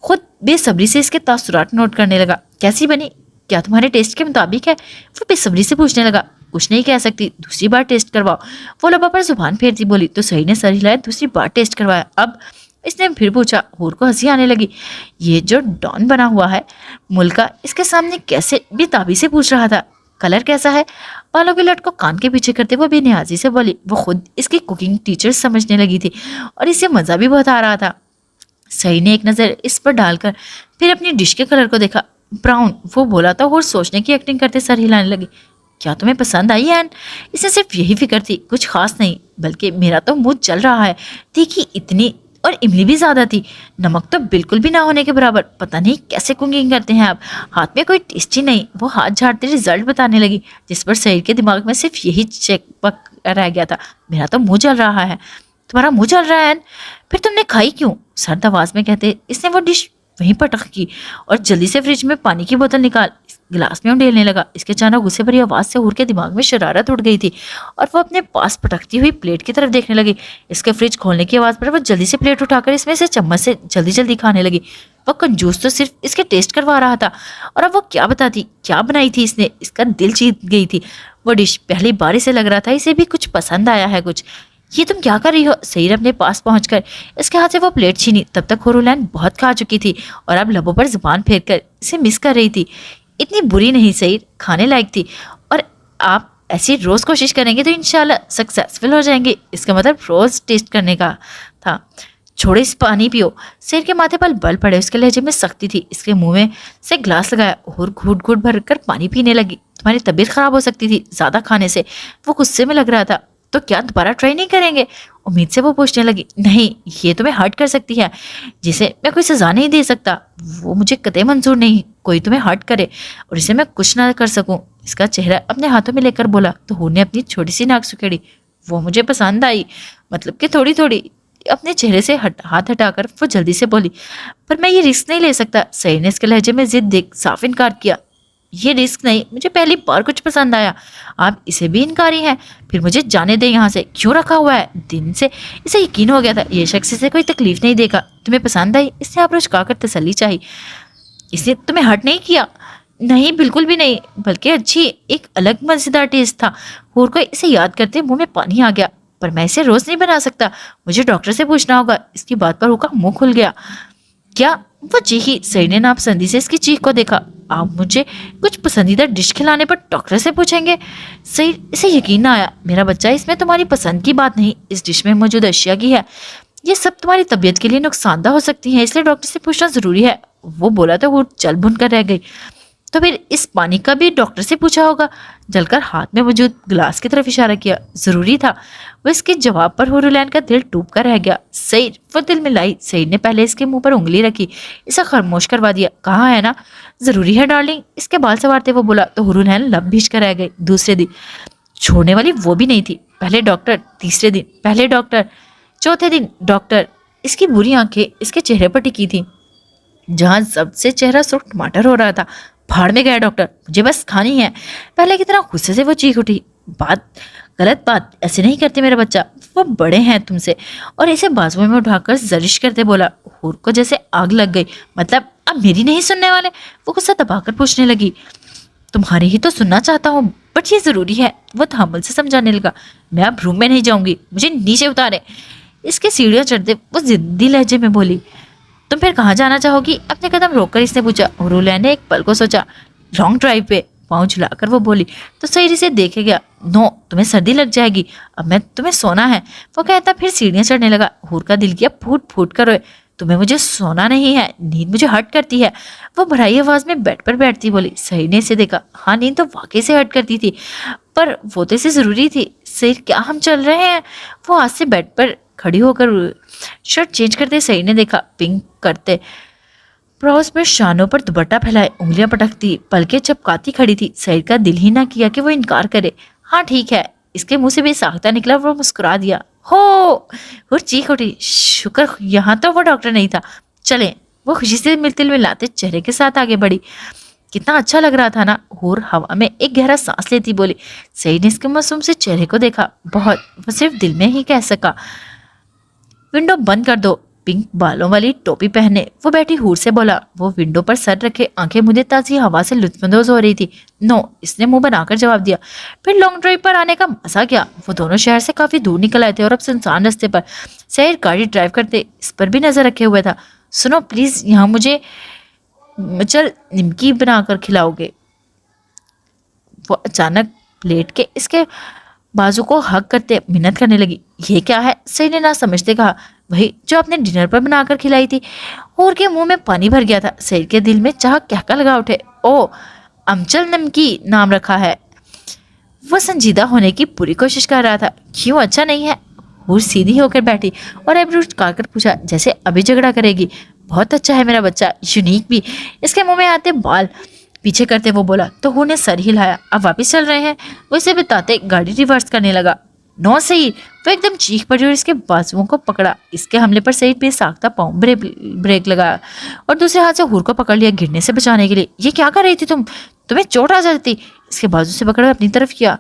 خود بے صبری سے اس کے تاثرات نوٹ کرنے لگا. کیسی بنی؟ کیا تمہارے ٹیسٹ کے مطابق ہے؟ وہ بے صبری سے پوچھنے لگا. کچھ نہیں کہہ سکتی, دوسری بار ٹیسٹ کرواؤ. وہ لبا پر زبان پھیرتی بولی. تو سعید نے سر ہلایا. دوسری بار ٹیسٹ کروایا. اب اس نے پھر پوچھا. حور کو ہنسی آنے لگی. یہ جو ڈان بنا ہوا ہے ملک کا, اس کے سامنے کیسے بھی تابی سے پوچھ رہا تھا. کلر کیسا ہے؟ بالوں کی لٹ کو کان کے پیچھے کرتے وہ بے نیازی سے بولی. وہ خود اس کی کوکنگ ٹیچر سمجھنے لگی تھی اور اسے مزہ بھی بہت آ رہا تھا. سعید نے ایک نظر اس پر ڈال کر پھر اپنی ڈش کے کلر کو دیکھا. براؤن, وہ بولا تھا. اور سوچنے کی ایکٹنگ کرتے سر ہلانے لگی. کیا تمہیں پسند آئی این؟ اسے صرف یہی فکر تھی, کچھ خاص نہیں, بلکہ میرا تو منہ جل رہا ہے. تیکھی اتنی اور املی بھی زیادہ تھی. نمک تو بالکل بھی نہ ہونے کے برابر. پتہ نہیں کیسے کوکنگ کرتے ہیں آپ, ہاتھ میں کوئی ٹیسٹ ہی نہیں. وہ ہاتھ جھاڑتے رزلٹ بتانے لگی جس پر سعید کے دماغ میں صرف یہی چیک پک رہ گیا تھا. میرا تو منہ جل رہا ہے. تمہارا منہ جل رہا ہے این؟ پھر تم نے کھائی کیوں؟ سرد آواز میں کہتے اس نے وہ ڈش وہیں پٹخ کی اور جلدی سے فریج میں پانی کی بوتل نکال گلاس میں انڈیلنے لگا. اس کے اچانک غصے بھری آواز سے حور کے دماغ میں شرارت اٹھ گئی تھی اور وہ اپنے پاس پٹکتی ہوئی پلیٹ کی طرف دیکھنے لگی. اس کے فریج کھولنے کی آواز پر وہ جلدی سے پلیٹ اٹھا کر اس میں سے چمچ سے جلدی کھانے لگی. وہ کنجوس تو صرف اس کے ٹیسٹ کروا رہا تھا اور اب وہ کیا بتاتی کیا بنائی تھی اس نے. اس کا دل جیت گئی تھی وہ ڈش. پہلی بار اسے لگ رہا تھا اسے بھی کچھ پسند آیا ہے. کچھ یہ تم کیا کر رہی ہو؟ سعید اپنے پاس پہنچ کر اس کے ہاتھ سے وہ پلیٹ چھینی. تب تک ہورولین بہت کھا چکی تھی اور اب لبوں پر زبان پھیر کر اسے مس کر رہی تھی. اتنی بری نہیں سعید, کھانے لائق تھی. اور آپ ایسی روز کوشش کریں گے تو انشاءاللہ سکسیسفل ہو جائیں گے. اس کا مطلب روز ٹیسٹ کرنے کا تھا. چھوڑے اس پانی پیو۔ سیر کے ماتھے پر بل پڑے، اس کے لہجے میں سختی تھی، اس کے منہ میں سے گلاس لگایا اور گھوٹ گھوٹ بھر کر پانی پینے لگی۔ تمہاری طبیعت خراب ہو سکتی تھی زیادہ کھانے سے، وہ غصے میں لگ رہا تھا۔ تو کیا دوبارہ ٹرائی نہیں کریں گے؟ امید سے وہ پوچھنے لگی۔ نہیں، یہ تمہیں ہرٹ کر سکتی ہے جسے میں کوئی سزا نہیں دے سکتا، وہ مجھے قطعی منظور نہیں کوئی تمہیں ہرٹ کرے اور اسے میں کچھ نہ کر سکوں۔ اس کا چہرہ اپنے ہاتھوں میں لے کر بولا تو ہور نے اپنی چھوٹی سی ناک سکیڑی۔ وہ مجھے پسند آئی، مطلب کہ تھوڑی تھوڑی۔ اپنے چہرے سے ہاتھ ہٹا کر وہ جلدی سے بولی، پر میں یہ رسک نہیں لے سکتا۔ سعید نے اس کے لہجے میں ضد دیکھ صاف انکار کیا۔ یہ رسک نہیں، مجھے پہلی بار کچھ پسند آیا، آپ اسے بھی انکاری ہیں؟ پھر مجھے جانے دیں یہاں سے، کیوں رکھا ہوا ہے؟ دن سے اسے یقین ہو گیا تھا یہ شخص اسے کوئی تکلیف نہیں دے گا۔ تمہیں پسند آئی؟ اس نے آپ رچکا کر تسلی چاہی۔ اس نے تمہیں ہرٹ نہیں کیا؟ نہیں، بالکل بھی نہیں، بلکہ اچھی ایک الگ مزیدار ٹیسٹ تھا۔ ہور کو اسے یاد کرتے منہ میں پانی آ گیا۔ پر میں اسے روز نہیں بنا سکتا، مجھے ڈاکٹر سے پوچھنا ہوگا۔ اس کی بات پر ہو کا منہ کھل گیا۔ کیا؟ وہ چیخی۔ سعید نے ناپسندی سے اس کی چیخ کو دیکھا۔ آپ مجھے کچھ پسندیدہ ڈش کھلانے پر ڈاکٹر سے پوچھیں گے؟ سعید، اسے یقین نہ آیا۔ میرا بچہ، اس میں تمہاری پسند کی بات نہیں، اس ڈش میں موجود اشیاء کی ہے۔ یہ سب تمہاری طبیعت کے لیے نقصان دہ ہو سکتی ہیں، اس لیے ڈاکٹر سے پوچھنا ضروری ہے۔ وہ بولا تو وہ چل بن کر رہ گئی۔ تو پھر اس پانی کا بھی ڈاکٹر سے پوچھا ہوگا؟ جل کر ہاتھ میں موجود گلاس کی طرف اشارہ کیا۔ ضروری تھا۔ وہ اس کے جواب پر ہورولین کا دل ٹوٹ کر رہ گیا۔ سعید، وہ دل میں لائی۔ سعید نے پہلے اس کے منہ پر انگلی رکھی، اسے خاموش کروا دیا۔ کہا ہے نا ضروری ہے ڈارلنگ؟ اس کے بال سنوارتے وہ بولا تو ہورولین لب بھیج کر رہ گئی۔ دوسرے دن چھوڑنے والی وہ بھی نہیں تھی۔ پہلے ڈاکٹر، تیسرے دن پہلے ڈاکٹر، چوتھے دن ڈاکٹر۔ اس کی بری آنکھیں اس کے چہرے پر ٹکی تھی جہاں سب سے چہرہ سرخ ٹماٹر ہو رہا تھا۔ بھاڑ میں گیا ڈاکٹر، مجھے بس کھانی ہے۔ پہلے کی طرح غصے سے وہ چیخ اٹھی۔ غلط بات ایسے نہیں کرتے میرا بچہ، وہ بڑے ہیں تم سے۔ اور اسے بازوؤں میں اٹھا کر زرش کرتے بولا۔ ہور کو جیسے آگ لگ گئی۔ مطلب اب میری نہیں سننے والے؟ وہ غصہ دبا کر پوچھنے لگی۔ تمہاری ہی تو سننا چاہتا ہوں، بٹ یہ ضروری ہے۔ وہ تحمل سے سمجھانے لگا۔ میں اب روم میں نہیں جاؤں گی، مجھے نیچے اتارے۔ اس کے سیڑھیاں چڑھتے وہ ضدی لہجے میں بولی۔ تم پھر کہاں جانا چاہو گی؟ اپنے قدم روک کر اس نے پوچھا۔ ہورولین نے ایک پل کو سوچا۔ لانگ ڈرائیو پہ، پاؤں جھلا کر وہ بولی۔ تو سعید اسے دیکھے گیا۔ نو، تمہیں سردی لگ جائے گی، اب میں تمہیں سونا ہے، وہ کہتا پھر سیڑھیاں چڑھنے لگا۔ ہور کا دل کیا پھوٹ پھوٹ کر روئے۔ تمہیں مجھے سونا نہیں ہے، نیند مجھے ہرٹ کرتی ہے، وہ بڑھائی آواز میں بیڈ پر بیٹھتی بولی۔ سعید نے اسے دیکھا۔ ہاں، نیند تو واقعی سے ہرٹ کرتی تھی، پر وہ تو اسے ضروری تھی۔ سعید، کیا ہم چل رہے ہیں؟ وہ ہاتھ سے بیڈ پر کھڑی ہو کر شرٹ چینج کرتے سعید نے دیکھا۔ پنک کرتے براؤز پر شانوں پر دوپٹہ پھیلائے، انگلیاں پٹکتی، پلکیں چپکاتی کھڑی تھی۔ سعید کا دل ہی نہ کیا کہ وہ انکار کرے۔ ہاں ٹھیک ہے، اس کے منہ سے بھی ساختہ نکلا، وہ مسکرا دیا۔ ہو، وہ چیخ اٹھی۔ شکر یہاں تو وہ ڈاکٹر نہیں تھا، چلیں۔ وہ خوشی سے ملتے ملاتے چہرے کے ساتھ آگے بڑھی۔ کتنا اچھا لگ رہا تھا نا؟ ہور ہوا میں ایک گہرا سانس لیتی بولی۔ سعید نے اس کے معصوم سے چہرے کو دیکھا۔ بہت، وہ صرف دل میں ہی کہہ سکا۔ ونڈو بند کر دو۔ پنک بالوں والی ٹوپی پہنے وہ بیٹھی ہور سے بولا۔ وہ ونڈو پر سر رکھے آنکھیں مدے تازی ہوا سے لطف اندوز ہو رہی تھی۔ نو، اس نے منہ بنا کر جواب دیا۔ پھر لانگ ڈرائیو پر آنے کا مزہ کیا؟ وہ دونوں شہر سے کافی دور نکل آئے تھے اور اب سنسان رستے پر سعید گاڑی ڈرائیو کرتے اس پر بھی نظر رکھے ہوئے تھا۔ سنو پلیز، یہاں مجھے چل نمکی بنا کر کھلاؤ گے؟ وہ اچانک لیٹ کے اس کے بازو کو ہگ کرتے منت کرنے لگی۔ یہ کیا ہے؟ سعید نے نہ سمجھتے کہا۔ وہی جو آپ نے ڈنر پر بنا کر کھلائی تھی۔ ہور کے منہ میں پانی بھر گیا تھا۔ سعید کے دل میں چاہ کہکا لگا اٹھے۔ او، امچل نمکی نام رکھا ہے۔ وہ سنجیدہ ہونے کی پوری کوشش کر رہا تھا۔ کیوں اچھا نہیں ہے؟ ہور سیدھی ہو کر بیٹھی اور ایبرو کاٹ کر پوچھا جیسے ابھی جھگڑا کرے گی۔ بہت اچھا ہے میرا بچہ، یونیک بھی۔ اس کے منہ میں آتے بال پیچھے کرتے وہ بولا تو ہور نے سر ہلایا۔ اب واپس چل رہے ہیں؟ وہ اسے بتاتے گاڑی ریورس کرنے لگا۔ نو سعید، وہ ایک دم چیخ پڑی اور اس کے بازوؤں کو پکڑا۔ اس کے حملے پر سعید بے ساختہ پاؤں بریک لگایا اور دوسرے ہاتھ سے ہور کو پکڑ لیا گرنے سے بچانے کے لیے۔ یہ کیا کر رہی تھی تم؟ تمہیں چوٹ آ جاتی۔ اس کے بازو سے پکڑ اپنی طرف کیا۔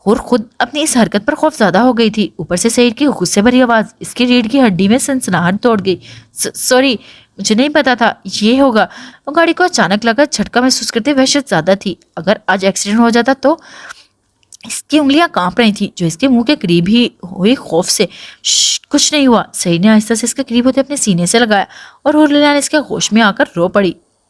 ہور خود اپنی اس حرکت پر خوف زدہ ہو گئی تھی، اوپر سے سعید کی غصے بھری آواز اس کی ریڑھ کی ہڈی میں سنسناہٹ توڑ گئی۔ سوری، مجھے نہیں پتا تھا یہ ہوگا۔ وہ گاڑی کو اچانک لگا جھٹکا محسوس کرتے وحشت زیادہ تھی۔ اگر آج ایکسیڈنٹ ہو جاتا تو؟ اس کی انگلیاں کانپ رہی تھیں جو اس کے منہ کے قریب ہی ہوئی خوف سے۔ کچھ نہیں ہوا۔ سعید نے آہستہ سے اس کے قریب ہوتے اپنے سینے سے لگایا اور ہورلینا نے اس کے ہوش میں آ کر رو پڑی۔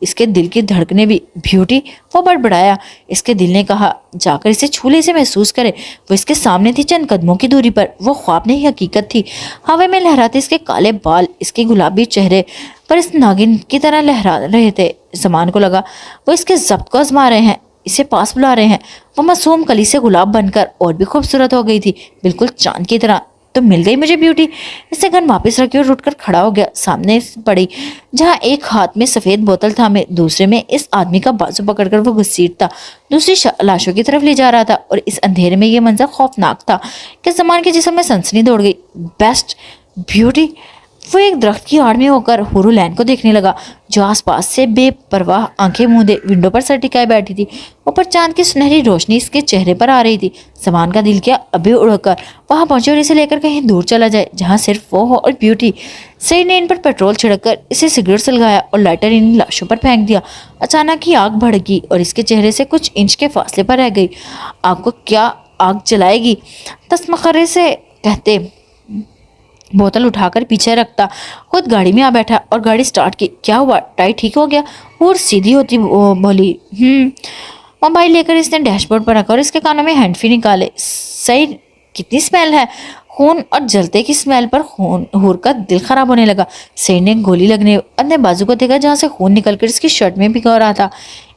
اس کے دل کی دھڑکنے بھی بیوٹی وہ بڑبڑایا. اس کے دل نے کہا جا کر اسے چھو لے, اسے محسوس کرے. وہ اس کے سامنے تھی, چند قدموں کی دوری پر. وہ خواب نہیں حقیقت تھی. ہوا میں لہراتے اس کے کالے بال اس کے گلابی چہرے پر اس ناگن کی طرح لہرا رہے تھے. زمان کو لگا وہ اس کے ضبط کو آزما رہے ہیں, اسے پاس بلا رہے ہیں. وہ معصوم کلی سے گلاب بن کر اور بھی خوبصورت ہو گئی تھی, بالکل چاند کی طرح. تو مل گئی مجھے بیوٹی. اس نے گن واپس رکھی اور اٹھ کر کھڑا ہو گیا. سامنے پڑی جہاں ایک ہاتھ میں سفید بوتل تھا, میں دوسرے میں اس آدمی کا بازو پکڑ کر وہ گھسیٹتا دوسری لاشوں کی طرف لے جا رہا تھا. اور اس اندھیرے میں یہ منظر خوفناک تھا کہ زمان کے جسم میں سنسنی دوڑ گئی. Best beauty. وہ ایک درخت کی آڑ میں ہو کر ہورو لین کو دیکھنے لگا جو آس پاس سے بے پرواہ آنکھیں موندے ونڈو پر سر ٹکائے بیٹھی تھی. اوپر چاند کی سنہری روشنی اس کے چہرے پر آ رہی تھی. زمان کا دل کیا ابھی اڑ کر وہاں پہنچے اور اسے لے کر کہیں دور چلا جائے جہاں صرف وہ ہو اور بیوٹی. سعید نے ان پر پیٹرول چھڑک کر اسے سگریٹ سلگایا اور لائٹر ان لاشوں پر پھینک دیا. اچانک ہی آگ بھڑک گئی اور اس کے چہرے سے کچھ انچ کے فاصلے پر رہ گئی. آگ کو کیا آگ جلائے گی, تسمخرے سے کہتے بوتل اٹھا کر پیچھے رکھتا, خود گاڑی میں آ بیٹھا اور گاڑی سٹارٹ کی. کیا ہوا, ٹائی ٹھیک ہو گیا؟ اور سیدھی ہوتی بولی. موبائل لے کر اس نے ڈیش بورڈ پر رکھا اور اس کے کانوں میں ہینڈ فری نکالے. سعید کتنی سمیل ہے, خون اور جلتے کی سمیل پر ہور کا دل خراب ہونے لگا. سعید نے گولی لگنے اپنے بازو کو دیکھا جہاں سے خون نکل کر اس کی شرٹ میں بھگا رہا تھا.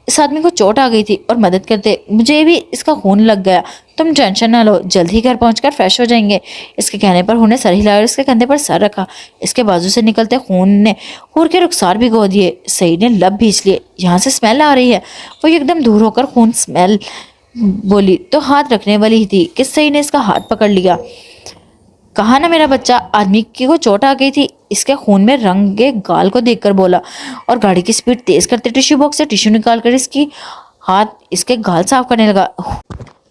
اس آدمی کو چوٹ آ گئی تھی اور مدد کرتے مجھے بھی اس کا خون لگ گیا. تم ٹینشن نہ لو, جلد ہی گھر پہنچ کر فریش ہو جائیں گے. اس کے کہنے پر ہور نے سر ہلایا اور اس کے کندھے پر سر رکھا. اس کے بازو سے نکلتے خون نے ہور کے رخسار بھگو دیے. سعید نے لب بھیج لیے. یہاں سے اسمیل آ رہی ہے. وہ ایک دم دور ہو کر خون اسمیل بولی تو ہاتھ رکھنے والی ہی تھی کہ سعید نے اس کا ہاتھ پکڑ لیا. کہا نا میرا بچہ. آدمی کی کو چوٹ آ گئی تھی. اس کے خون میں رنگے گال کو دیکھ کر بولا اور گاڑی کی سپیڈ تیز کرتے ٹیشو باکس سے ٹیشو نکال کر اس کی ہاتھ اس کے گال صاف کرنے لگا.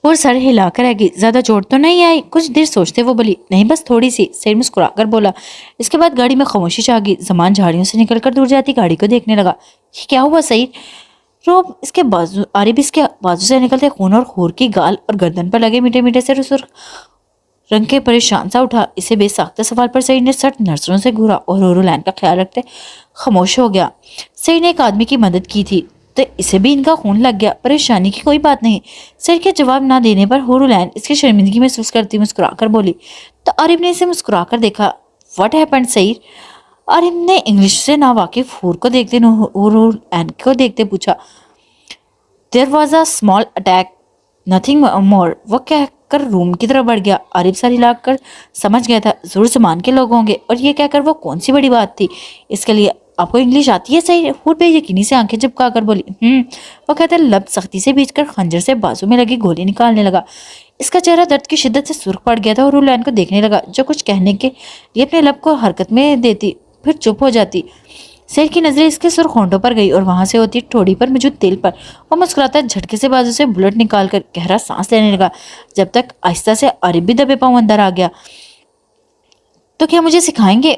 اور سر ہلا کر رہ گئی. زیادہ چوٹ تو نہیں آئی؟ کچھ دیر سوچتے وہ بولی نہیں بس تھوڑی سی. سعید مسکرا کر بولا. اس کے بعد گاڑی میں خاموشی چھا گئی. زمان جھاڑیوں سے نکل کر دور جاتی گاڑی کو دیکھنے لگا. یہ کیا ہوا سعید؟ روب اس کے بازو عارب اس کے بازو سے نکلتے خون اور خور کی گال اور گردن پر لگے میٹھے میٹھے سے سرخ رنگ کے پریشان سا اٹھا. اسے بے ساختہ سوال پر سعید نے سٹ نرسوں سے گھورا اور ہورو لین کا خیال رکھتے خاموش ہو گیا. سعید نے ایک آدمی کی مدد کی تھی تو اسے بھی ان کا خون لگ گیا. پریشانی کی کوئی بات نہیں. سعید کے جواب نہ دینے پر ہورو لین اس کی شرمندگی محسوس کرتی مسکرا کر بولی. تو عارب نے اسے مسکرا کر دیکھا. واٹ ہیپنڈ سعید؟ عارب نے انگلش سے ناواقف ہور کو دیکھتے ہورو لین کو دیکھتے پوچھا. There was a small attack, nothing more. وہ کہہ کر روم کی طرف بڑھ گیا. عارب سر ہلا کر سمجھ گیا تھا ضرور زمان کے لوگ ہوں گے اور یہ کہہ کر وہ کون سی بڑی بات تھی اس کے لیے. آپ کو انگلش آتی ہے صحیح؟ ہور بے یقینی سے آنکھیں جھپکا کر بولی. وہ کہتے لب سختی سے بیچ کر خنجر سے بازو میں لگی گولی نکالنے لگا. اس کا چہرہ درد کی شدت سے سرخ پڑ گیا تھا اور ہورو لین کو دیکھنے لگا جو کچھ کہنے کے لیے اپنے لب کو حرکت میں دیتی پھر چپ ہو جاتی. سعید کی نظریں اس کے سرخ ہونٹوں پر گئی اور وہاں سے ہوتی ٹھوڑی پر موجود تیل پر. وہ مسکراتا جھٹکے سے بازو سے بلٹ نکال کر گہرا سانس لینے لگا جب تک آہستہ سے عارب بھی دبے پاؤں اندر آ گیا. تو کیا مجھے سکھائیں گے؟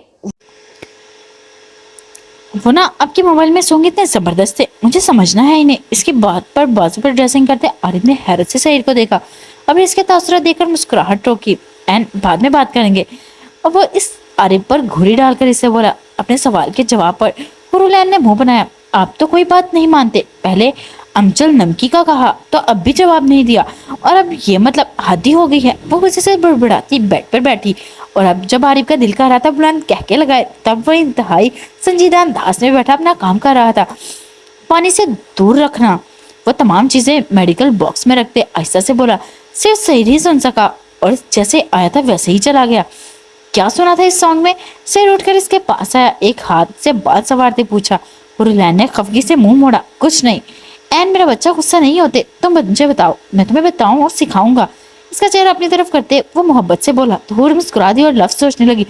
وہ نا آپ کے موبائل میں سونگ اتنے زبردست تھے, مجھے سمجھنا ہے انہیں. اس کی بات پر بازو پر ڈریسنگ کرتے عارب نے حیرت سے سعید کو دیکھا. اب اس کے تاثرات دیکھ کر مسکراہٹ ٹوکی. بعد میں بات کریں گے. اور وہ اس عارب پر گھوری ڈال کر اسے بولا. اپنے سوال کے جواب پر ہورو لین نے منہ بنایا. آپ تو کوئی بات نہیں مانتے. پہلے امچل نمکی کا کہا تو اب بھی جواب نہیں دیا اور اب یہ مطلب حد ہی ہو گئی ہے. وہ غصے سے بڑبڑاتی بیڈ پر بیٹھی اور اب جب عارب کا دل کہہ رہا تھا بلند کہہ کے لگائے تب وہ انتہائی سنجیدہ انداز میں بیٹھا اپنا کام کر رہا تھا. پانی سے دور رکھنا. وہ تمام چیزیں میڈیکل باکس میں رکھتے آہستہ سے بولا. صرف صحیح نہیں سن سکا اور جیسے آیا تھا ویسے ہی چلا گیا. کیا سنا تھا اس سانگ میں؟ سعید اٹھ کر اس کے پاس آیا. ایک ہاتھ سے بال سنوارتے پوچھا. ہورو لین نے خفگی سے منہ موڑا. کچھ نہیں. میرا بچہ غصہ نہیں ہوتے, تم مجھے بتاؤ, میں تمہیں بتاؤں اور سکھاؤں گا. اس کا چہرہ اپنی طرف کرتے وہ محبت سے بولا. تو ہور مسکرا دی اور لفظ سوچنے لگی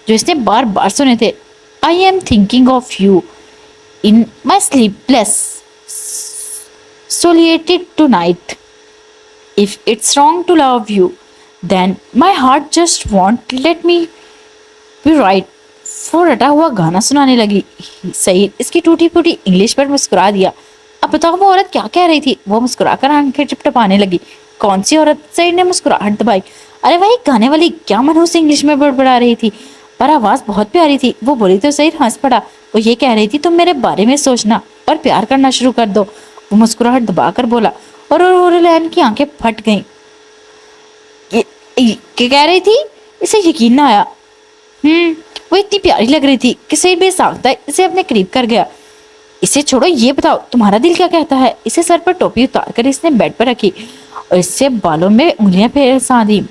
جو اس نے بار بار سنے تھے. I am thinking of you in my sleepless solitude tonight. If it's wrong to love you, then my heart just won't let me be right. وہ رٹا ہوا گانا سنانے لگی. سعید اس کی ٹوٹی پھوٹی انگلش پر مسکرا دیا. اب بتاؤ وہ عورت کیا کہہ رہی تھی؟ وہ مسکرا کر آنکھیں ٹپٹپانے لگی. کون سی عورت؟ سعید نے مسکراہٹ دبائی. ارے وہی گانے والی. کیا منحوس انگلش میں بڑبڑا رہی تھی پر آواز بہت پیاری تھی. وہ بولی تو سعید ہنس پڑا. وہ یہ کہہ رہی تھی تم میرے بارے میں سوچنا. اور پیار کرنا شروع کر دو۔ وہ مسکراہٹ دبا کر بولا اور اورلین کی آنکھیں پھٹ گئیں۔ کیا کہہ رہی تھی؟ اسے یقین نہ آیا۔ وہ اتنی پیاری لگ رہی تھی کہ سعید بے ساختہ اسے اپنے قریب کر گیا۔ اسے چھوڑو، یہ بتاؤ تمہارا دل کیا کہتا ہے؟ اسے سر پر ٹوپی اتار کر اس نے بیڈ پر رکھی اور اس سے بالوں میں انگلیاں پھیرا دی۔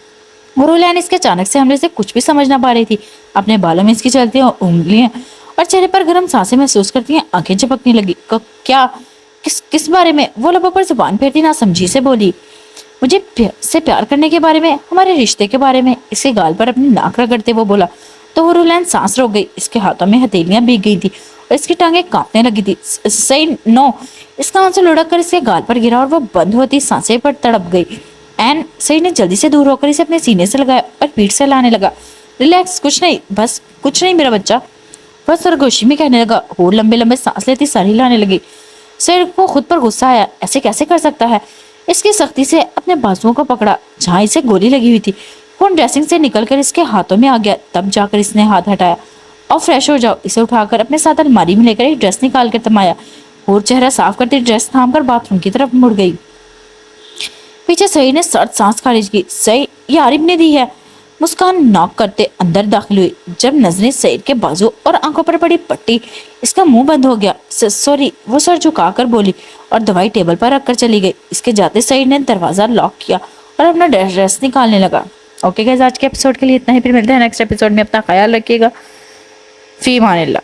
اورلین اس کے اچانک سے حملے سے کچھ بھی سمجھ نہ پا رہی تھی۔ اپنے بالوں میں اس کی چلتی انگلیاں اور چہرے پر گرم سانسیں محسوس کرتی ہیں آنکھیں چپکنے لگی۔ کیا؟ کس بارے میں؟ وہ لبوں پر زبان پھیرتی نہ سمجھی سے بولی۔ مجھے سے پیار کرنے کے بارے میں، ہمارے رشتے کے بارے میں۔ اس کے گال پر اپنی ناک رگڑتے وہ بولا تو اورلین سانس روک گئی۔ اس کے ہاتھوں میں ہتھیلیاں بھیگ گئی تھی اور اس کی ٹانگیں کانپنے لگی تھی۔ سعید نو! اس کا آنسو لڑک کر اس کے گال پر گرا اور وہ بند ہوتی سانسیں پر تڑپ گئی۔ سعید نے جلدی سے دور ہو کر اسے اپنے سینے سے لگایا اور پیٹھ سے لانے لگا۔ ریلیکس، کچھ نہیں، بس کچھ نہیں میرا بچہ، وہ سرگوشی میں کہنے لگا۔ اور لمبے لمبے سانس لیتی سر ہلانے لگی۔ سعید کو خود پر غصہ آیا، ایسے کیسے کر سکتا ہے؟ اس کی سختی سے اپنے بازوؤں کو پکڑا جہاں اسے گولی لگی ہوئی تھی۔ خون ڈریسنگ سے نکل کر اس کے ہاتھوں میں آ گیا، تب جا کر اس نے ہاتھ ہٹایا۔ اور فریش ہو جاؤ۔ اسے اٹھا کر اپنے ساتھ الماری میں لے کر ایک ڈریس نکال کر تمایا اور چہرہ صاف کرتے ڈریس تھام کر باتھ روم کی طرف مڑ گئی۔ پیچھے سعید نے سرد سانس خارج کی۔ سعید، یہ عارف نے دی ہے، مسکان ناک کرتے اندر داخل ہوئی۔ جب نظریں سعید کے بازو اور آنکھوں پر پڑی پٹی، اس کا منہ بند ہو گیا۔ سوری، وہ سر جھکا کر بولی اور دوائی ٹیبل پر رکھ کر چلی گئی۔ اس کے جاتے سعید نے دروازہ لاک کیا اور اپنا ڈریس نکالنے لگا۔ اوکے گائز، آج کے ایپیسوڈ کے لیے اتنا ہی، پھر ملتے ہیں نیکسٹ ایپیسوڈ میں۔ اپنا خیال رکھیے گا۔ فی امان اللہ۔